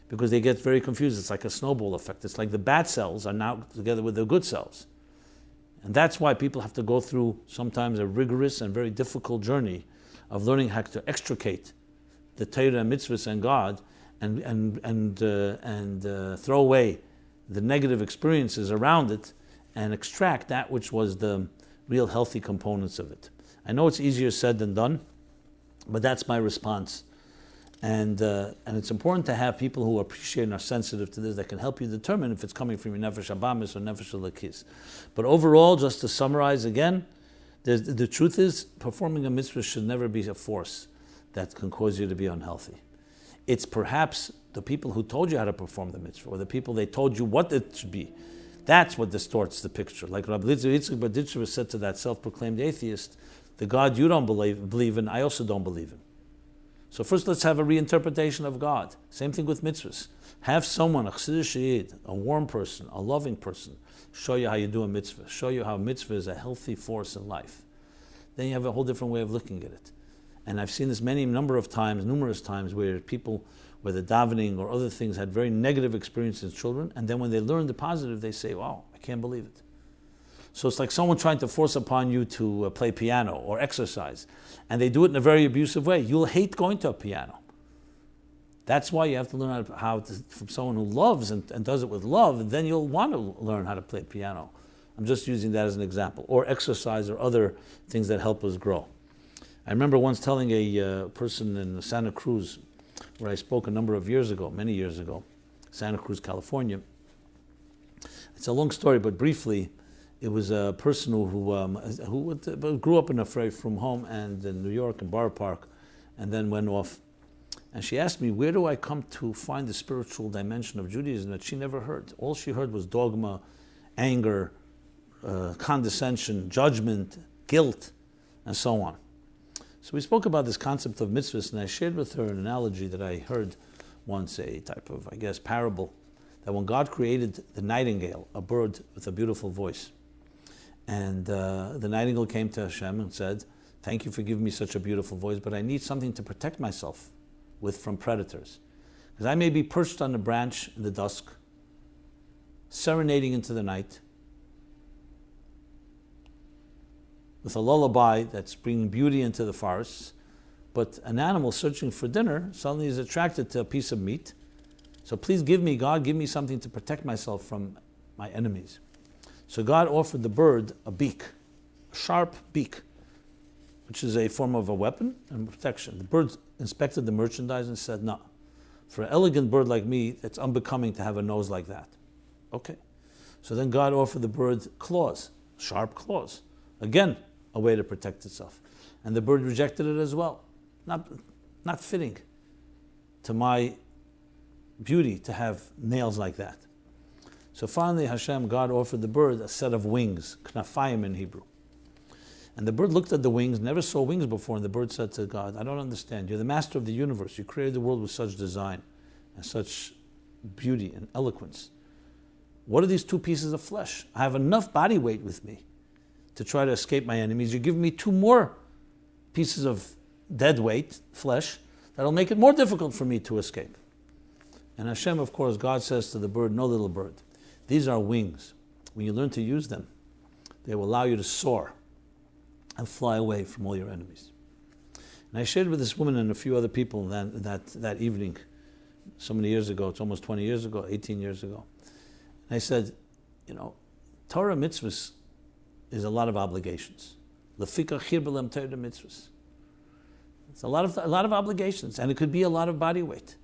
Because they get very confused. It's like a snowball effect. It's like the bad cells are now together with the good cells. And that's why people have to go through sometimes a rigorous and very difficult journey of learning how to extricate the Torah and mitzvahs and God and throw away the negative experiences around it and extract that which was the real healthy components of it. I know it's easier said than done, but that's my response. And it's important to have people who appreciate and are sensitive to this that can help you determine if it's coming from your nefesh habamis or nefesh halakis. But overall, just to summarize again, the truth is performing a mitzvah should never be a force that can cause you to be unhealthy. It's perhaps the people who told you how to perform the mitzvah, or the people they told you what it should be. That's what distorts the picture. Like Rabbi Bitachtonim said to that self-proclaimed atheist, the God you don't believe in, I also don't believe in. So first let's have a reinterpretation of God. Same thing with mitzvahs. Have someone, a Chassidic, a warm person, a loving person, show you how you do a mitzvah, show you how a mitzvah is a healthy force in life. Then you have a whole different way of looking at it. And I've seen this numerous times, where people, whether davening or other things, had very negative experiences as children, and then when they learn the positive, they say, wow, I can't believe it. So it's like someone trying to force upon you to play piano or exercise, and they do it in a very abusive way. You'll hate going to a piano. That's why you have to learn from someone who loves and does it with love, and then you'll want to learn how to play piano. I'm just using that as an example. Or exercise or other things that help us grow. I remember once telling a person in Santa Cruz, where I spoke a number of years ago, many years ago, Santa Cruz, California. It's a long story, but briefly, it was a person who grew up in a from home and in New York in Borough Park, and then went off. And she asked me, where do I come to find the spiritual dimension of Judaism that she never heard? All she heard was dogma, anger, condescension, judgment, guilt, and so on. So we spoke about this concept of mitzvahs, and I shared with her an analogy that I heard once, a type of, parable, that when God created the nightingale, a bird with a beautiful voice, and the nightingale came to Hashem and said, thank you for giving me such a beautiful voice, but I need something to protect myself with from predators. Because I may be perched on a branch in the dusk, serenading into the night, with a lullaby that's bringing beauty into the forests, but an animal searching for dinner suddenly is attracted to a piece of meat. So please give me something to protect myself from my enemies. So God offered the bird a beak. sharp beak, which is a form of a weapon and protection. The bird inspected the merchandise and said, no, for an elegant bird like me, it's unbecoming to have a nose like that. Okay. So then God offered the bird claws, sharp claws. Again, a way to protect itself. And the bird rejected it as well. Not fitting to my beauty to have nails like that. So finally, God offered the bird a set of wings, knafayim in Hebrew. And the bird looked at the wings, never saw wings before, and the bird said to God, I don't understand. You're the master of the universe. You created the world with such design and such beauty and eloquence. What are these two pieces of flesh? I have enough body weight with me to try to escape my enemies. You're giving me two more pieces of dead weight, flesh, that'll make it more difficult for me to escape. And Hashem, of course, God says to the bird, no, little bird, these are wings. When you learn to use them, they will allow you to soar and fly away from all your enemies. And I shared with this woman and a few other people that evening, so many years ago, it's almost 20 years ago, 18 years ago. And I said, Torah Mitzvos is a lot of obligations. Lefika chir b'lem Torah Mitzvos. It's a lot of obligations, and it could be a lot of body weight.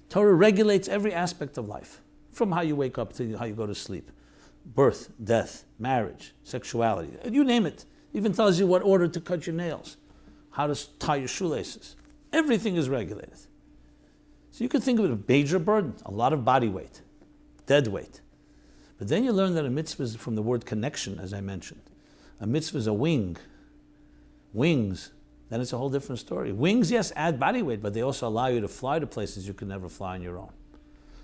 Torah regulates every aspect of life, from how you wake up to how you go to sleep. Birth, death, marriage, sexuality, you name it. It even tells you what order to cut your nails, how to tie your shoelaces. Everything is regulated. So you could think of it as a major burden, a lot of body weight, dead weight. But then you learn that a mitzvah is from the word connection, as I mentioned. A mitzvah is a wing. Wings, then it's a whole different story. Wings, yes, add body weight, but they also allow you to fly to places you could never fly on your own.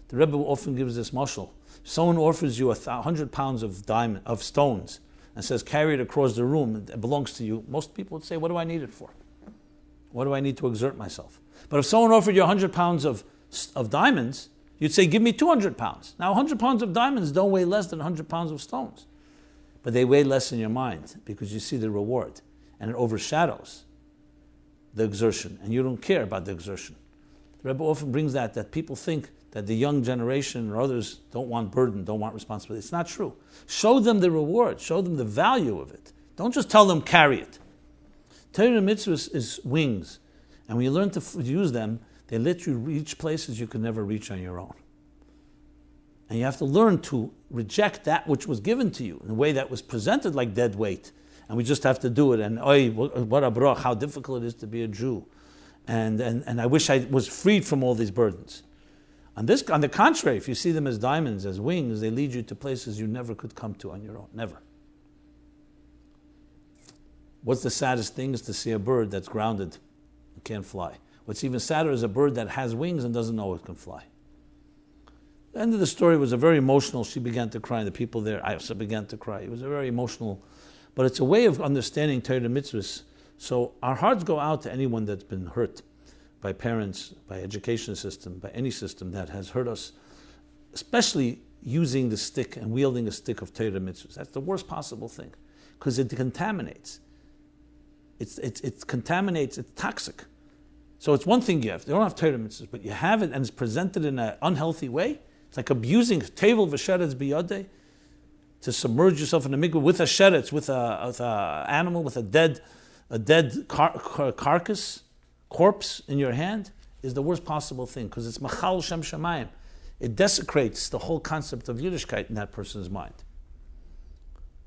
The Rebbe often gives this mashal. Someone offers you 100 pounds of stones and says, carry it across the room, it belongs to you. Most people would say, what do I need it for? What do I need to exert myself? But if someone offered you 100 pounds of diamonds, you'd say, give me 200 pounds. Now, 100 pounds of diamonds don't weigh less than 100 pounds of stones. But they weigh less in your mind because you see the reward. And it overshadows the exertion. And you don't care about the exertion. The Rebbe often brings that people think that the young generation or others don't want burden, don't want responsibility. It's not true. Show them the reward. Show them the value of it. Don't just tell them, carry it. Torah mitzvahs is wings. And when you learn to use them, they let you reach places you could never reach on your own. And you have to learn to reject that which was given to you in a way that was presented like dead weight. And we just have to do it. And what a brach, how difficult it is to be a Jew. And I wish I was freed from all these burdens. On the contrary, if you see them as diamonds, as wings, they lead you to places you never could come to on your own. Never. What's the saddest thing is to see a bird that's grounded and can't fly. What's even sadder is a bird that has wings and doesn't know it can fly. The end of the story was a very emotional. She began to cry, and the people there, I also began to cry. It was a very emotional, but it's a way of understanding Torah mitzvahs. So our hearts go out to anyone that's been hurt by parents, by education system, by any system that has hurt us, especially using the stick and wielding a stick of Torah mitzvahs. That's the worst possible thing, because it contaminates. It contaminates, it's toxic. So it's one thing you don't have Torah mitzvahs, but you have it and it's presented in an unhealthy way. It's like abusing tevel v'sheretz biyadeh, to submerge yourself in a mikveh with a sheretz, with a animal, with a dead carcass, corpse in your hand, is the worst possible thing, because it's machal shem shamayim. It desecrates the whole concept of Yiddishkeit in that person's mind.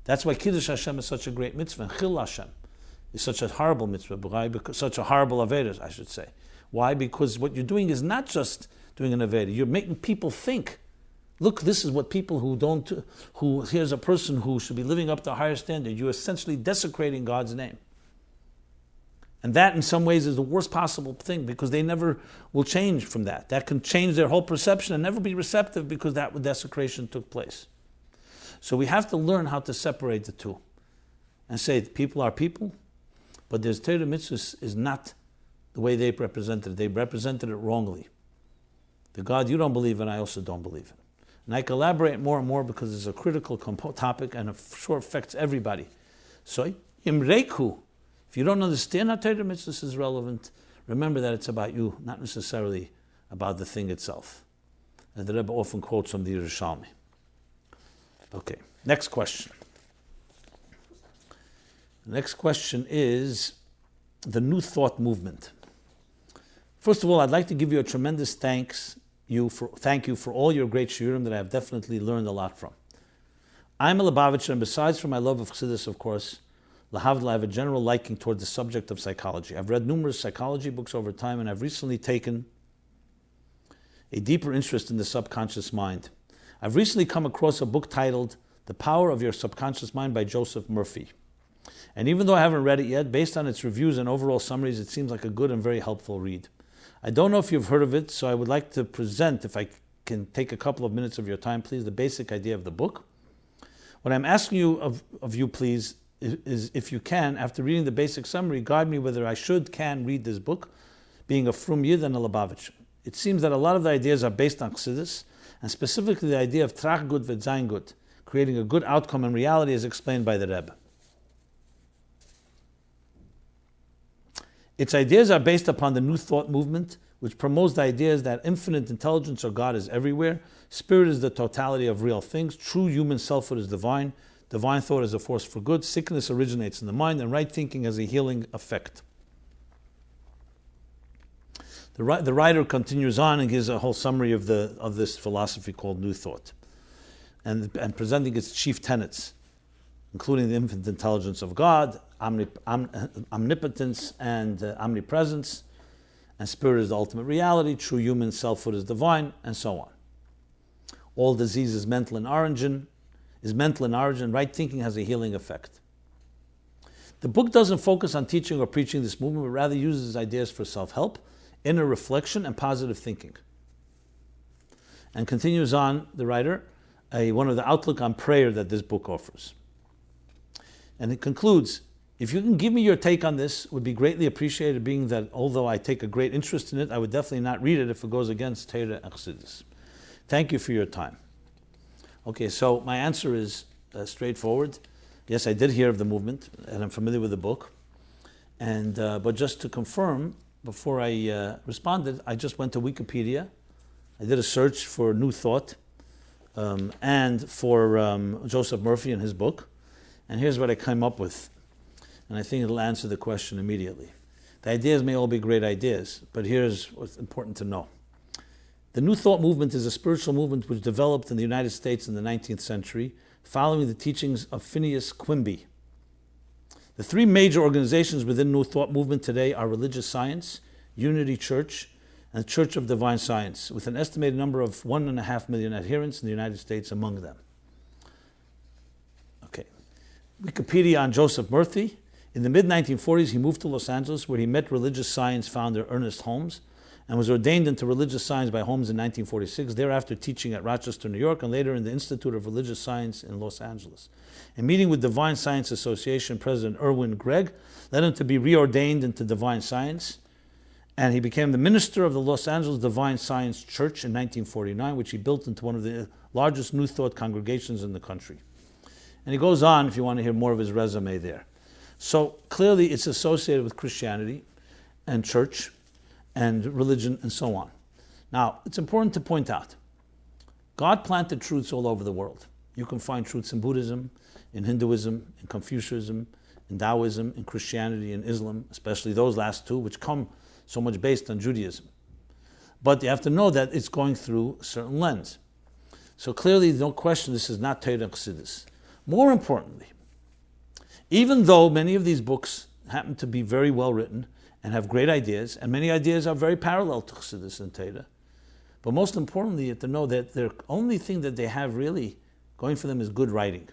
That's why Kiddush Hashem is such a great mitzvah, and Chil Hashem is such a horrible mitzvah, such a horrible Aveda, I should say. Why? Because what you're doing is not just doing an Aveda, you're making people think, look, this is what people here's a person who should be living up to a higher standard. You're essentially desecrating God's name. And that, in some ways, is the worst possible thing, because they never will change from that. That can change their whole perception and never be receptive, because that desecration took place. So we have to learn how to separate the two and say people are people, but there's Torah mitzvahs is not the way they represented it. They represented it wrongly. The God you don't believe in, I also don't believe in. And I collaborate more and more because it's a critical topic and it sure affects everybody. So, imreku. If you don't understand how Torah mitzvahs is relevant, remember that it's about you, not necessarily about the thing itself. And the Rebbe often quotes from the Yerushalmi. Okay, next question. The next question is the New Thought movement. First of all, I'd like to give you a tremendous thank you for all your great shiurim that I have definitely learned a lot from. I'm a Lubavitcher, and besides for my love of Chassidus, of course, lahavdil, I have a general liking toward the subject of psychology. I've read numerous psychology books over time, and I've recently taken a deeper interest in the subconscious mind. I've recently come across a book titled The Power of Your Subconscious Mind by Joseph Murphy. And even though I haven't read it yet, based on its reviews and overall summaries, it seems like a good and very helpful read. I don't know if you've heard of it, so I would like to present, if I can take a couple of minutes of your time, please, the basic idea of the book. What I'm asking you of you, please, is if you can, after reading the basic summary, guide me whether I can read this book, being a frum Yid and a Lubavitcher. It seems that a lot of the ideas are based on Chassidus, and specifically the idea of trach gut v'zayin gut, creating a good outcome in reality, as explained by the Rebbe. Its ideas are based upon the New Thought movement, which promotes the ideas that infinite intelligence or God is everywhere, spirit is the totality of real things, true human selfhood is divine thought is a force for good, sickness originates in the mind, and right thinking has a healing effect. The writer continues on and gives a whole summary of this philosophy called New Thought, and presenting its chief tenets, including the infinite intelligence of God, omnipotence and omnipresence, and spirit is the ultimate reality, true human selfhood is divine, and so on. All disease is mental in origin, right thinking has a healing effect. The book doesn't focus on teaching or preaching this movement, but rather uses ideas for self-help, inner reflection, and positive thinking. And continues on, the writer, one of the outlook on prayer that this book offers. And it concludes, if you can give me your take on this, it would be greatly appreciated, being that although I take a great interest in it, I would definitely not read it if it goes against Torah and Chassidus. Thank you for your time. Okay, so my answer is straightforward. Yes, I did hear of the movement, and I'm familiar with the book. And but just to confirm, before I responded, I just went to Wikipedia. I did a search for New Thought and for Joseph Murphy and his book. And here's what I came up with. And I think it'll answer the question immediately. The ideas may all be great ideas, but here's what's important to know. The New Thought movement is a spiritual movement which developed in the United States in the 19th century, following the teachings of Phineas Quimby. The three major organizations within New Thought movement today are Religious Science, Unity Church, and the Church of Divine Science, with an estimated number of 1.5 million adherents in the United States among them. Okay. Wikipedia on Joseph Murphy. In the mid-1940s, he moved to Los Angeles, where he met religious science founder Ernest Holmes, and was ordained into religious science by Holmes in 1946, thereafter teaching at Rochester, New York, and later in the Institute of Religious Science in Los Angeles. A meeting with Divine Science Association President Erwin Gregg led him to be reordained into Divine Science, and he became the minister of the Los Angeles Divine Science Church in 1949, which he built into one of the largest New Thought congregations in the country. And he goes on, if you want to hear more of his resume there. So clearly it's associated with Christianity and church and religion and so on. Now, it's important to point out, God planted truths all over the world. You can find truths in Buddhism, in Hinduism, in Confucianism, in Taoism, in Christianity, in Islam, especially those last two, which come so much based on Judaism. But you have to know that it's going through a certain lens. So clearly, no question, this is not Torah and Chassidus. More importantly, even though many of these books happen to be very well written and have great ideas, and many ideas are very parallel to Chassidus and Torah, but most importantly, you have to know that the only thing that they have really going for them is good writing.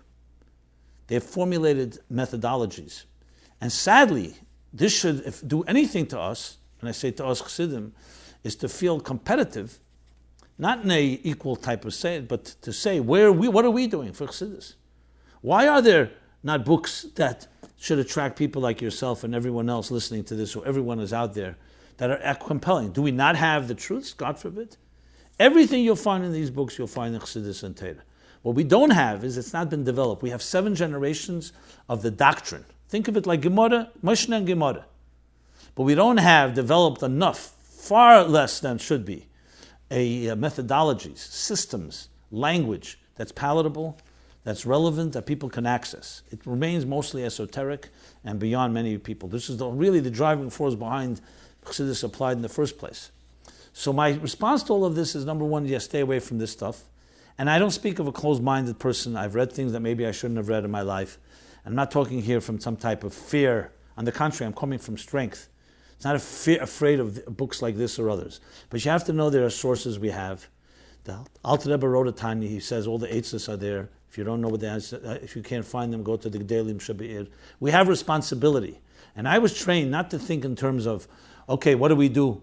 They have formulated methodologies. And sadly, this should do anything to us, and I say to us Chassidim, is to feel competitive, not in an equal type of say, but to say, what are we doing for Chassidus? Why are there not books that should attract people like yourself and everyone else listening to this, or everyone is out there, that are compelling? Do we not have the truths? God forbid. Everything you'll find in these books, you'll find in Chassidus and Torah. What we don't have is it's not been developed. We have 7 generations of the doctrine. Think of it like Gemara, Mishnah and Gemara. But we don't have developed enough, far less than should be, methodologies, systems, language that's palatable, that's relevant, that people can access. It remains mostly esoteric and beyond many people. This is really the driving force behind Chassidus Applied in the first place. So my response to all of this is, number one, yes, stay away from this stuff. And I don't speak of a closed-minded person. I've read things that maybe I shouldn't have read in my life. I'm not talking here from some type of fear. On the contrary, I'm coming from strength. It's not afraid of books like this or others. But you have to know there are sources we have. The Alter Rebbe wrote a Tanya. He says all the eitzes are there. If you don't know what the answer, if you can't find them, go to the Gedalim Shabeir. We have responsibility. And I was trained not to think in terms of, okay, what do we do?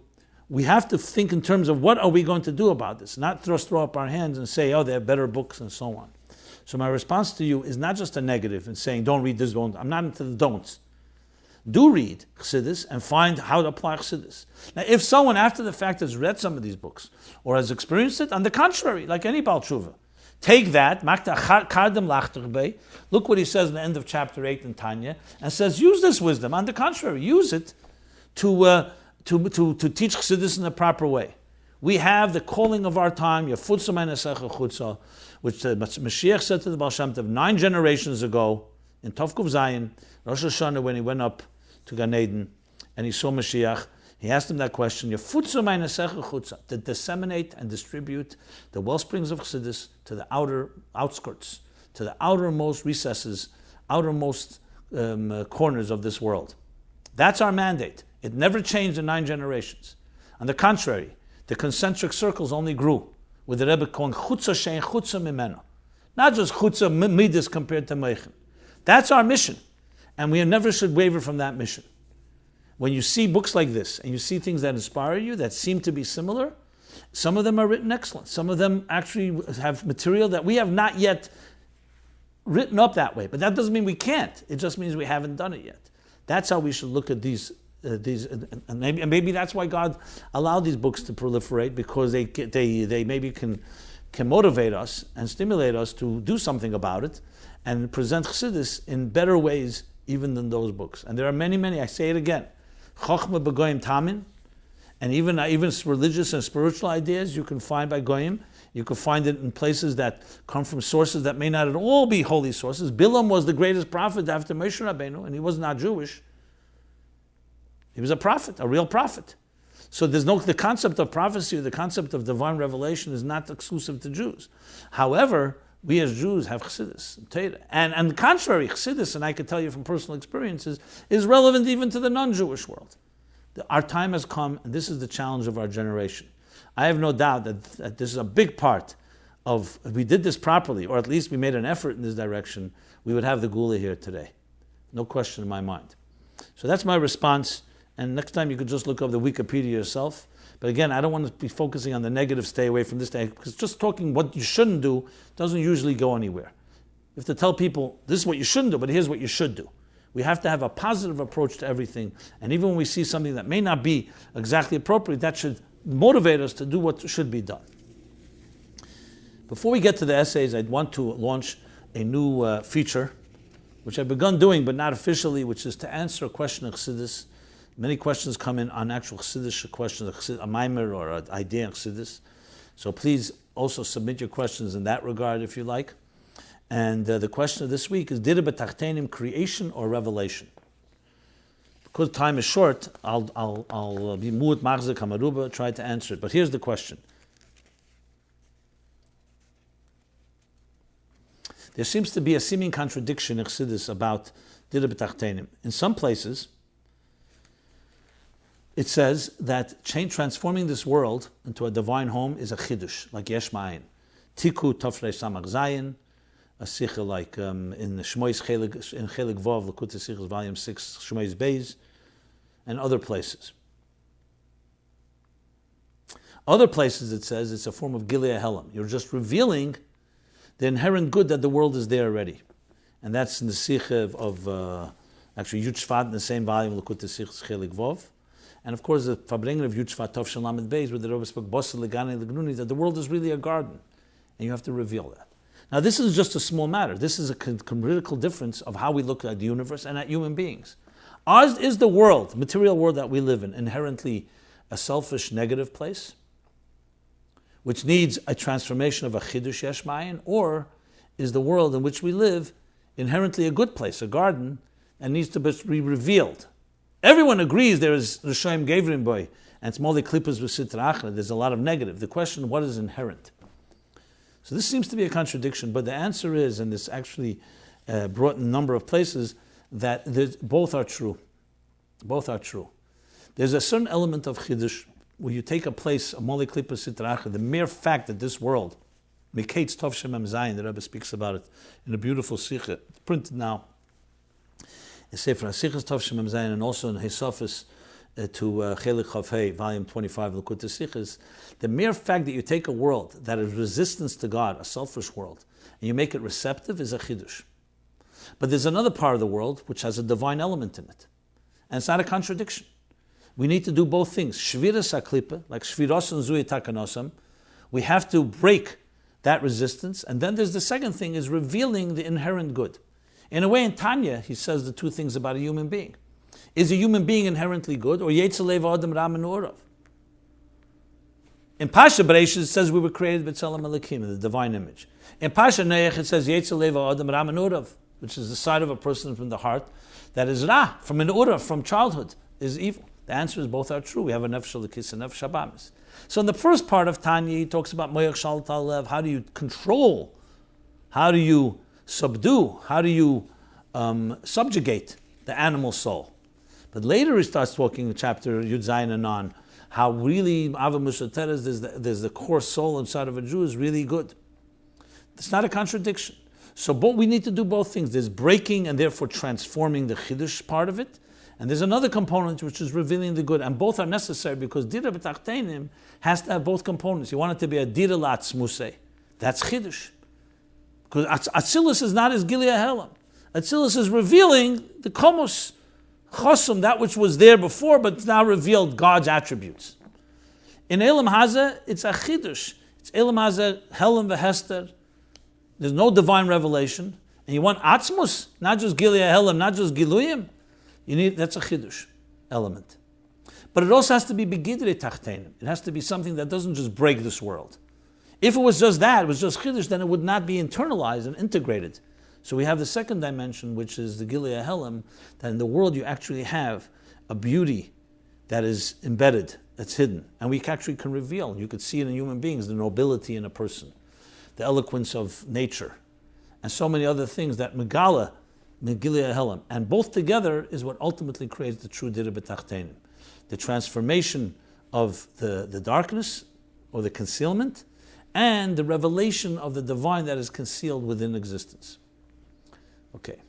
We have to think in terms of what are we going to do about this, not just throw up our hands and say, oh, they have better books and so on. So my response to you is not just a negative and saying, don't read this, don't. I'm not into the don'ts. Do read Chassidus and find how to apply Chassidus. Now, if someone after the fact has read some of these books or has experienced it, on the contrary, like any Baal Tshuva, take that, look what he says in the end of chapter 8 in Tanya, and says, use this wisdom. On the contrary, use it to teach Chassidus in the proper way. We have the calling of our time, which the Mashiach said to the Baal Shem Tov 9 generations ago, in Tov Kuf Zayin, Rosh Hashanah, when he went up to Gan Eden and he saw Mashiach, he asked him that question, to disseminate and distribute the wellsprings of Chassidus to the outer outskirts, to the outermost recesses, outermost corners of this world. That's our mandate. It never changed in 9 generations. On the contrary, the concentric circles only grew, with the Rebbe calling chutza shein chutza mimena. Not just chutza midas compared to meichen. That's our mission. And we never should waver from that mission. When you see books like this, and you see things that inspire you, that seem to be similar, some of them are written excellent. Some of them actually have material that we have not yet written up that way. But that doesn't mean we can't. It just means we haven't done it yet. That's how we should look at these, and maybe that's why God allowed these books to proliferate, because they maybe can motivate us and stimulate us to do something about it and present Chassidus in better ways even than those books. And there are many, I say it again, Chochmah b'goyim tamin, and even religious and spiritual ideas you can find by goyim. You can find it in places that come from sources that may not at all be holy sources. Bilam was the greatest prophet after Moshe Rabbeinu, and he was not Jewish. He was a prophet, a real prophet. So the concept of prophecy or the concept of divine revelation is not exclusive to Jews. However, we as Jews have Chassidus, and on the contrary, Chassidus, and I can tell you from personal experiences, is relevant even to the non-Jewish world. Our time has come, and this is the challenge of our generation. I have no doubt that this is a big part of, if we did this properly, or at least we made an effort in this direction, we would have the Gula here today. No question in my mind. So that's my response, and next time you could just look up the Wikipedia yourself. But again, I don't want to be focusing on the negative, stay away from this day, because just talking what you shouldn't do doesn't usually go anywhere. You have to tell people, this is what you shouldn't do, but here's what you should do. We have to have a positive approach to everything, and even when we see something that may not be exactly appropriate, that should motivate us to do what should be done. Before we get to the essays, I'd want to launch a new feature, which I've begun doing, but not officially, which is to answer a question of Chassidus. Many questions come in on actual Chassidish questions, a mimer or an idea in Chassidus. So please also submit your questions in that regard if you like. And the question of this week is, Dirah Bitachtonim, creation or revelation? Because time is short, I'll be mu'at machzik hamaruba, try to answer it. But here's the question. There seems to be a seeming contradiction in Chassidus about Dirah Bitachtonim. In some places, it says that transforming this world into a divine home is a chidush, like yesh ma'ayin. Tiku tofrei samach zayin, a psyche like in Shmois Chelik Vav, L'Kutei Sichos, Volume 6, Shmois Beis, and other places. Other places it says it's a form of Gilei Helam. You're just revealing the inherent good that the world is there already. And that's in the Sikh of actually Yud Shvat in the same volume, L'Kutei Sichos Chelik Vav. And of course the Farbrengen of Yud Shvat Tov Shel Lamed Beis, where the Rebbe spoke Bosel Legane Legnuni, that the world is really a garden. And you have to reveal that. Now, this is just a small matter. This is a critical difference of how we look at the universe and at human beings. Ours is the world, material world that we live in, inherently a selfish, negative place, which needs a transformation of a chidush yesh ma'ayin, or is the world in which we live inherently a good place, a garden, and needs to be revealed. Everyone agrees there is Rishoyim Gevrim Boy, and it's Moli Klippas V'Sitra Achra. There's a lot of negative. The question, what is inherent? So this seems to be a contradiction, but the answer is, and it's actually brought in a number of places, that both are true. Both are true. There's a certain element of Chiddush where you take a place, a Moli Klippas V'Sitra Achra, the mere fact that this world, Miketz Tov Shem Mem Zayin, the Rabbi speaks about it in a beautiful sikha. It's printed now. In Sefer HaSichas Tov Shem Mem Zayin, and also in Hisofis to Chelik Chav Hei, volume 25, L'Kutei Sichos. The mere fact that you take a world that is resistance to God, a selfish world, and you make it receptive is a Chiddush. But there's another part of the world which has a divine element in it. And it's not a contradiction. We need to do both things. Shviras HaKlippa, like Shviros and Zui Takanosam, we have to break that resistance. And then there's the second thing, is revealing the inherent good. In a way, in Tanya, he says the two things about a human being. Is a human being inherently good, or Yetzer Leva Adam Ra Menorov? In Pasha Bereishis, it says we were created B'Tzelem Elokim, the divine image. In Pasha Neich, it says Yetzer Leva Adam Ra Menorov, which is the side of a person from the heart that is Ra, from an Ura, from childhood, is evil. The answer is both are true. We have a Nefesh Elokis and Nefesh Habamis. So in the first part of Tanya, he talks about Moyach Shal Talev, how do you control, how do you subdue, how do you subjugate the animal soul. But later he starts talking in chapter Yud Zayin and on, how really Ava Musha Teres, there's the core soul inside of a Jew is really good. It's not a contradiction. So we need to do both things. There's breaking and therefore transforming the Chiddush part of it. And there's another component which is revealing the good. And both are necessary because Dirah Bitachtonim has to have both components. You want it to be a Dirah Matos-Massei. That's Chiddush. Because Atzilus is not as Gilead Helam. Atzilus is revealing the Komos Chosum, that which was there before, but it's now revealed God's attributes. In Elam Hazeh, it's a Chiddush. It's Elam Hazeh, Helam v'Hester. There's no divine revelation. And you want Atzmus, not just Gilead Helam, not just Giluyim. That's a Chiddush element. But it also has to be Begidrei Tachtenim. It has to be something that doesn't just break this world. If it was just that, it was just Chiddush, then it would not be internalized and integrated. So we have the second dimension, which is the Gilead Helam, that in the world you actually have a beauty that is embedded, that's hidden. And we actually can reveal. You could see it in human beings, the nobility in a person, the eloquence of nature, and so many other things that Megala, Gilead Helam. And both together is what ultimately creates the true Dirah Bitachtonim. The transformation of the darkness, or the concealment, and the revelation of the divine that is concealed within existence. Okay.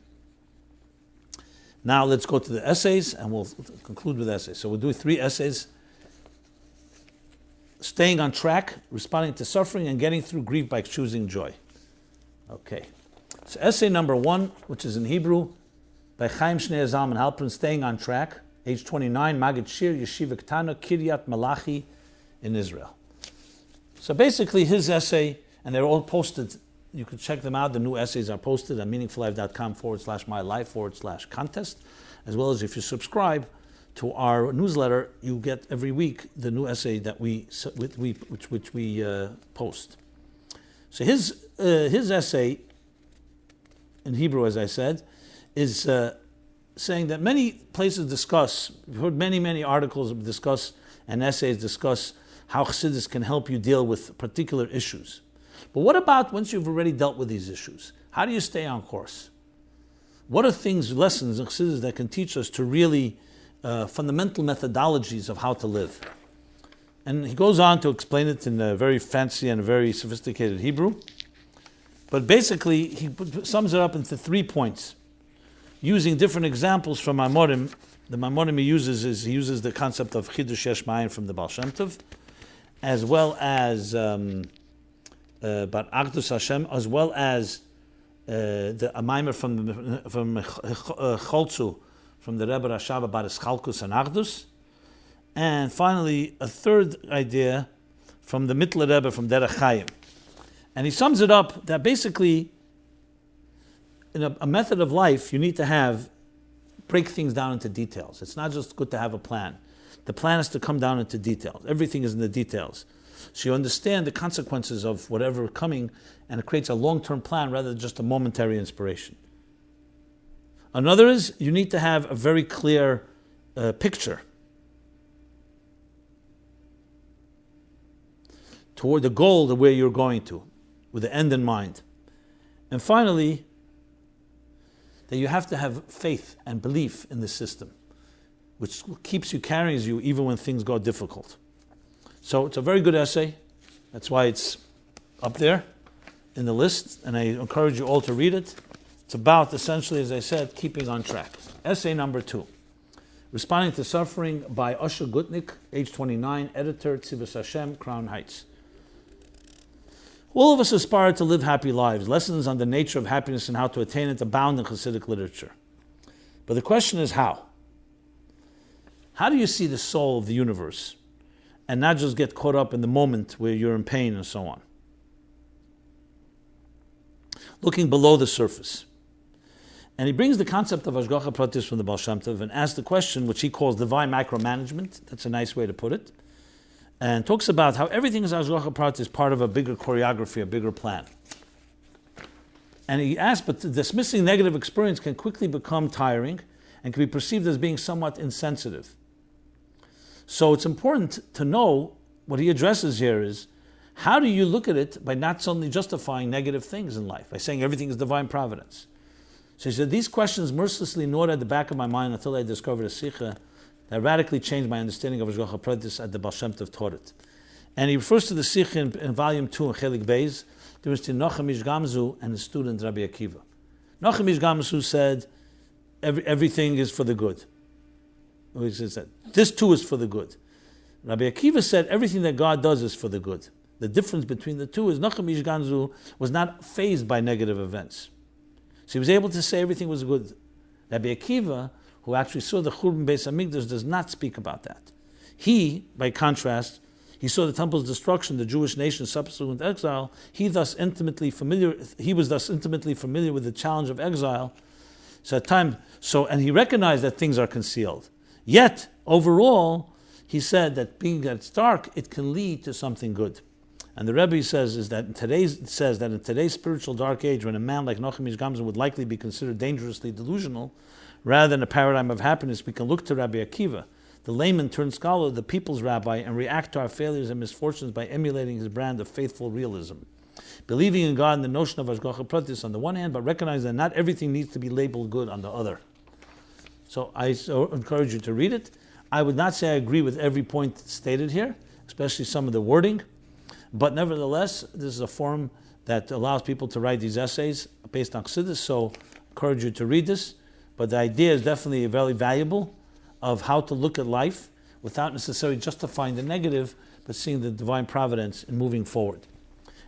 Now let's go to the essays, and we'll conclude with essays. So we'll do 3 essays. Staying on track, responding to suffering, and getting through grief by choosing joy. Okay. So essay number 1, which is in Hebrew, by Chaim Shnei Zalman Halpern, Staying on Track, age 29, Magid Shir, Yeshiva Ktana, Kiryat Malachi in Israel. So basically his essay, and they're all posted, you can check them out, the new essays are posted at meaningfullife.com/MyLife/contest, as well as if you subscribe to our newsletter, you get every week the new essay that we post. So his essay, in Hebrew, as I said, is saying that many places discuss, we've heard many articles discuss and essays discuss how Chassidus can help you deal with particular issues. But what about once you've already dealt with these issues? How do you stay on course? What are lessons in Chassidus that can teach us to really fundamental methodologies of how to live? And he goes on to explain it in a very fancy and very sophisticated Hebrew. But basically, he sums it up into 3 points, using different examples from Maimorim. The Maimorim he uses the concept of Chidush Yesh Ma'ayin from the Baal Shem Tov, as well as Bar Achdus Hashem, as well as a Maimer from Cholzu, from the Rebbe Rashab about Eschalkus and Achdus, and finally a third idea from the Mittler Rebbe from Derech Chaim. And he sums it up that basically, in a method of life, you need to break things down into details. It's not just good to have a plan. The plan is to come down into details. Everything is in the details. So you understand the consequences of whatever coming, and it creates a long-term plan rather than just a momentary inspiration. Another is you need to have a very clear picture toward the goal, the way you're going to, with the end in mind. And finally, that you have to have faith and belief in the system, which keeps you, carries you even when things go difficult. So it's a very good essay. That's why it's up there in the list, and I encourage you all to read it. It's about, essentially, as I said, keeping on track. Essay number 2. Responding to Suffering by Usher Gutnick, age 29, editor, Tzivus Hashem, Crown Heights. All of us aspire to live happy lives. Lessons on the nature of happiness and how to attain it abound in Chassidic literature. But the question is how? How do you see the soul of the universe and not just get caught up in the moment where you're in pain and so on? Looking below the surface. And he brings the concept of Hashgacha Pratis from the Baal Shem Tov and asks the question, which he calls divine micromanagement. That's a nice way to put it. And talks about how everything is Hashgacha Pratis, part of a bigger choreography, a bigger plan. And he asks, but dismissing negative experience can quickly become tiring and can be perceived as being somewhat insensitive. So it's important to know what he addresses here is, how do you look at it by not suddenly justifying negative things in life, by saying everything is divine providence? So he said, these questions mercilessly gnawed at the back of my mind until I discovered a psyche that radically changed my understanding of Hashgacha Pratis at the Baal Shem Tov taught it. And he refers to the psyche in volume 2 in Chelik Beis. There was to Nochem Ish Gamzu and his student Rabbi Akiva. Nochem Ish Gamzu said, everything is for the good. He said, this too is for the good. Rabbi Akiva said, everything that God does is for the good. The difference between the two is Nochem Ish Gamzu was not fazed by negative events. So he was able to say everything was good. Rabbi Akiva, who actually saw the Churban Beis Hamikdash, does not speak about that. He, by contrast, he saw the temple's destruction, the Jewish nation's subsequent exile. He was thus intimately familiar with the challenge of exile. And he recognized that things are concealed. Yet, overall, he said that being that it's dark, it can lead to something good. And the Rabbi says that in today's spiritual dark age, when a man like Nochem Ish Gamzu would likely be considered dangerously delusional, rather than a paradigm of happiness, we can look to Rabbi Akiva, the layman turned scholar, the people's rabbi, and react to our failures and misfortunes by emulating his brand of faithful realism. Believing in God and the notion of Hashgacha Pratis on the one hand, but recognizing that not everything needs to be labeled good on the other. So I encourage you to read it. I would not say I agree with every point stated here, especially some of the wording, but nevertheless, this is a forum that allows people to write these essays based on Chassidus, so I encourage you to read this. But the idea is definitely very valuable of how to look at life without necessarily justifying the negative, but seeing the divine providence and moving forward.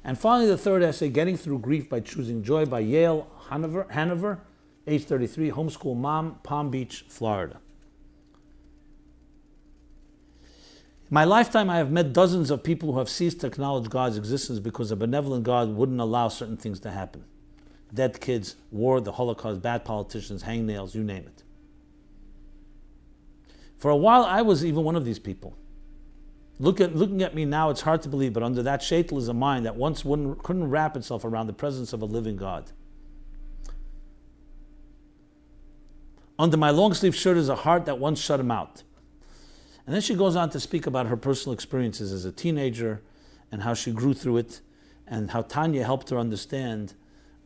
And finally, the third essay, Getting Through Grief by Choosing Joy by Yael Hanover, age 33, homeschool mom, Palm Beach, Florida. In my lifetime, I have met dozens of people who have ceased to acknowledge God's existence because a benevolent God wouldn't allow certain things to happen. Dead kids, war, the Holocaust, bad politicians, hangnails, you name it. For a while, I was even one of these people. Looking at me now, it's hard to believe, but under that shaitel is a mind that once couldn't wrap itself around the presence of a living God. Under my long-sleeve shirt is a heart that once shut him out. And then she goes on to speak about her personal experiences as a teenager and how she grew through it and how Tanya helped her understand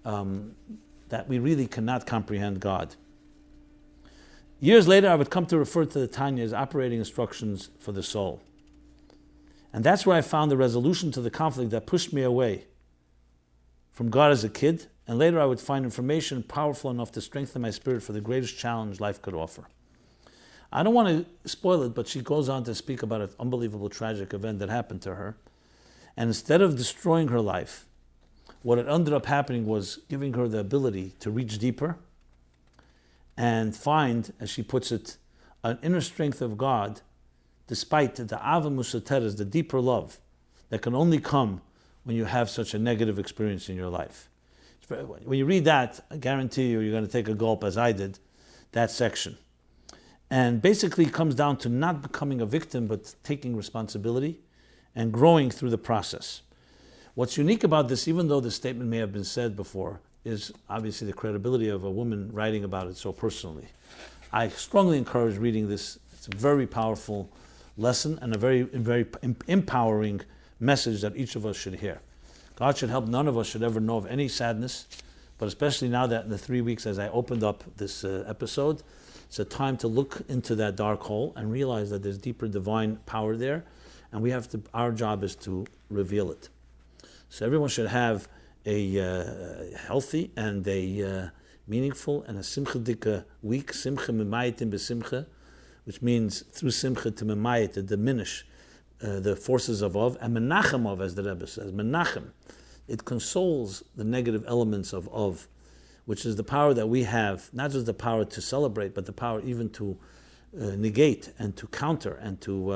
that we really cannot comprehend God. Years later, I would come to refer to the Tanya as operating instructions for the soul. And that's where I found the resolution to the conflict that pushed me away from God as a kid, and later I would find information powerful enough to strengthen my spirit for the greatest challenge life could offer. I don't want to spoil it, but she goes on to speak about an unbelievable tragic event that happened to her. And instead of destroying her life, what had ended up happening was giving her the ability to reach deeper and find, as she puts it, an inner strength of God, despite the Ava Musateres, the deeper love that can only come when you have such a negative experience in your life. When you read that, I guarantee you're going to take a gulp, as I did, that section. And basically it comes down to not becoming a victim, but taking responsibility and growing through the process. What's unique about this, even though the statement may have been said before, is obviously the credibility of a woman writing about it so personally. I strongly encourage reading this. It's a very powerful lesson and a very, very empowering message that each of us should hear. God should help none of us should ever know of any sadness, but especially now that in the 3 weeks as I opened up this episode, it's a time to look into that dark hole and realize that there's deeper divine power there, and we have to. Our job is to reveal it. So everyone should have a healthy and a meaningful and a simchadika week, simcha memayitim besimcha, which means through simcha to memayit, to diminish the forces of and menachem of, as the Rebbe says, menachem. It consoles the negative elements of, which is the power that we have, not just the power to celebrate, but the power even to negate and to counter and to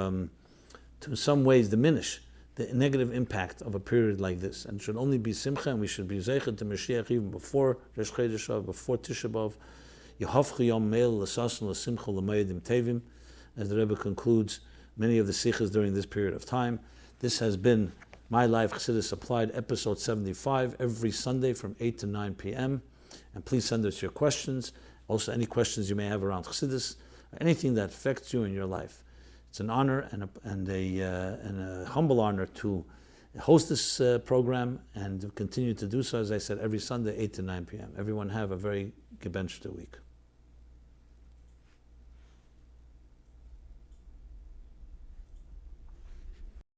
in some ways diminish the negative impact of a period like this. And it should only be simcha, and we should be zeichet to Mashiach even before Rosh Chodesh, before Tisha B'Av. Yehavchi yom meil l'sasun l'simcha l'mayadim tevim. As the Rebbe concludes many of the sikhs during this period of time. This has been MyLife Chassidus Applied, episode 75, every Sunday from 8 to 9 p.m. And please send us your questions. Also, any questions you may have around Chassidus, or anything that affects you in your life. It's an honor and a humble honor to host this program and to continue to do so, as I said, every Sunday, 8 to 9 p.m. Everyone have a very gebenchte week.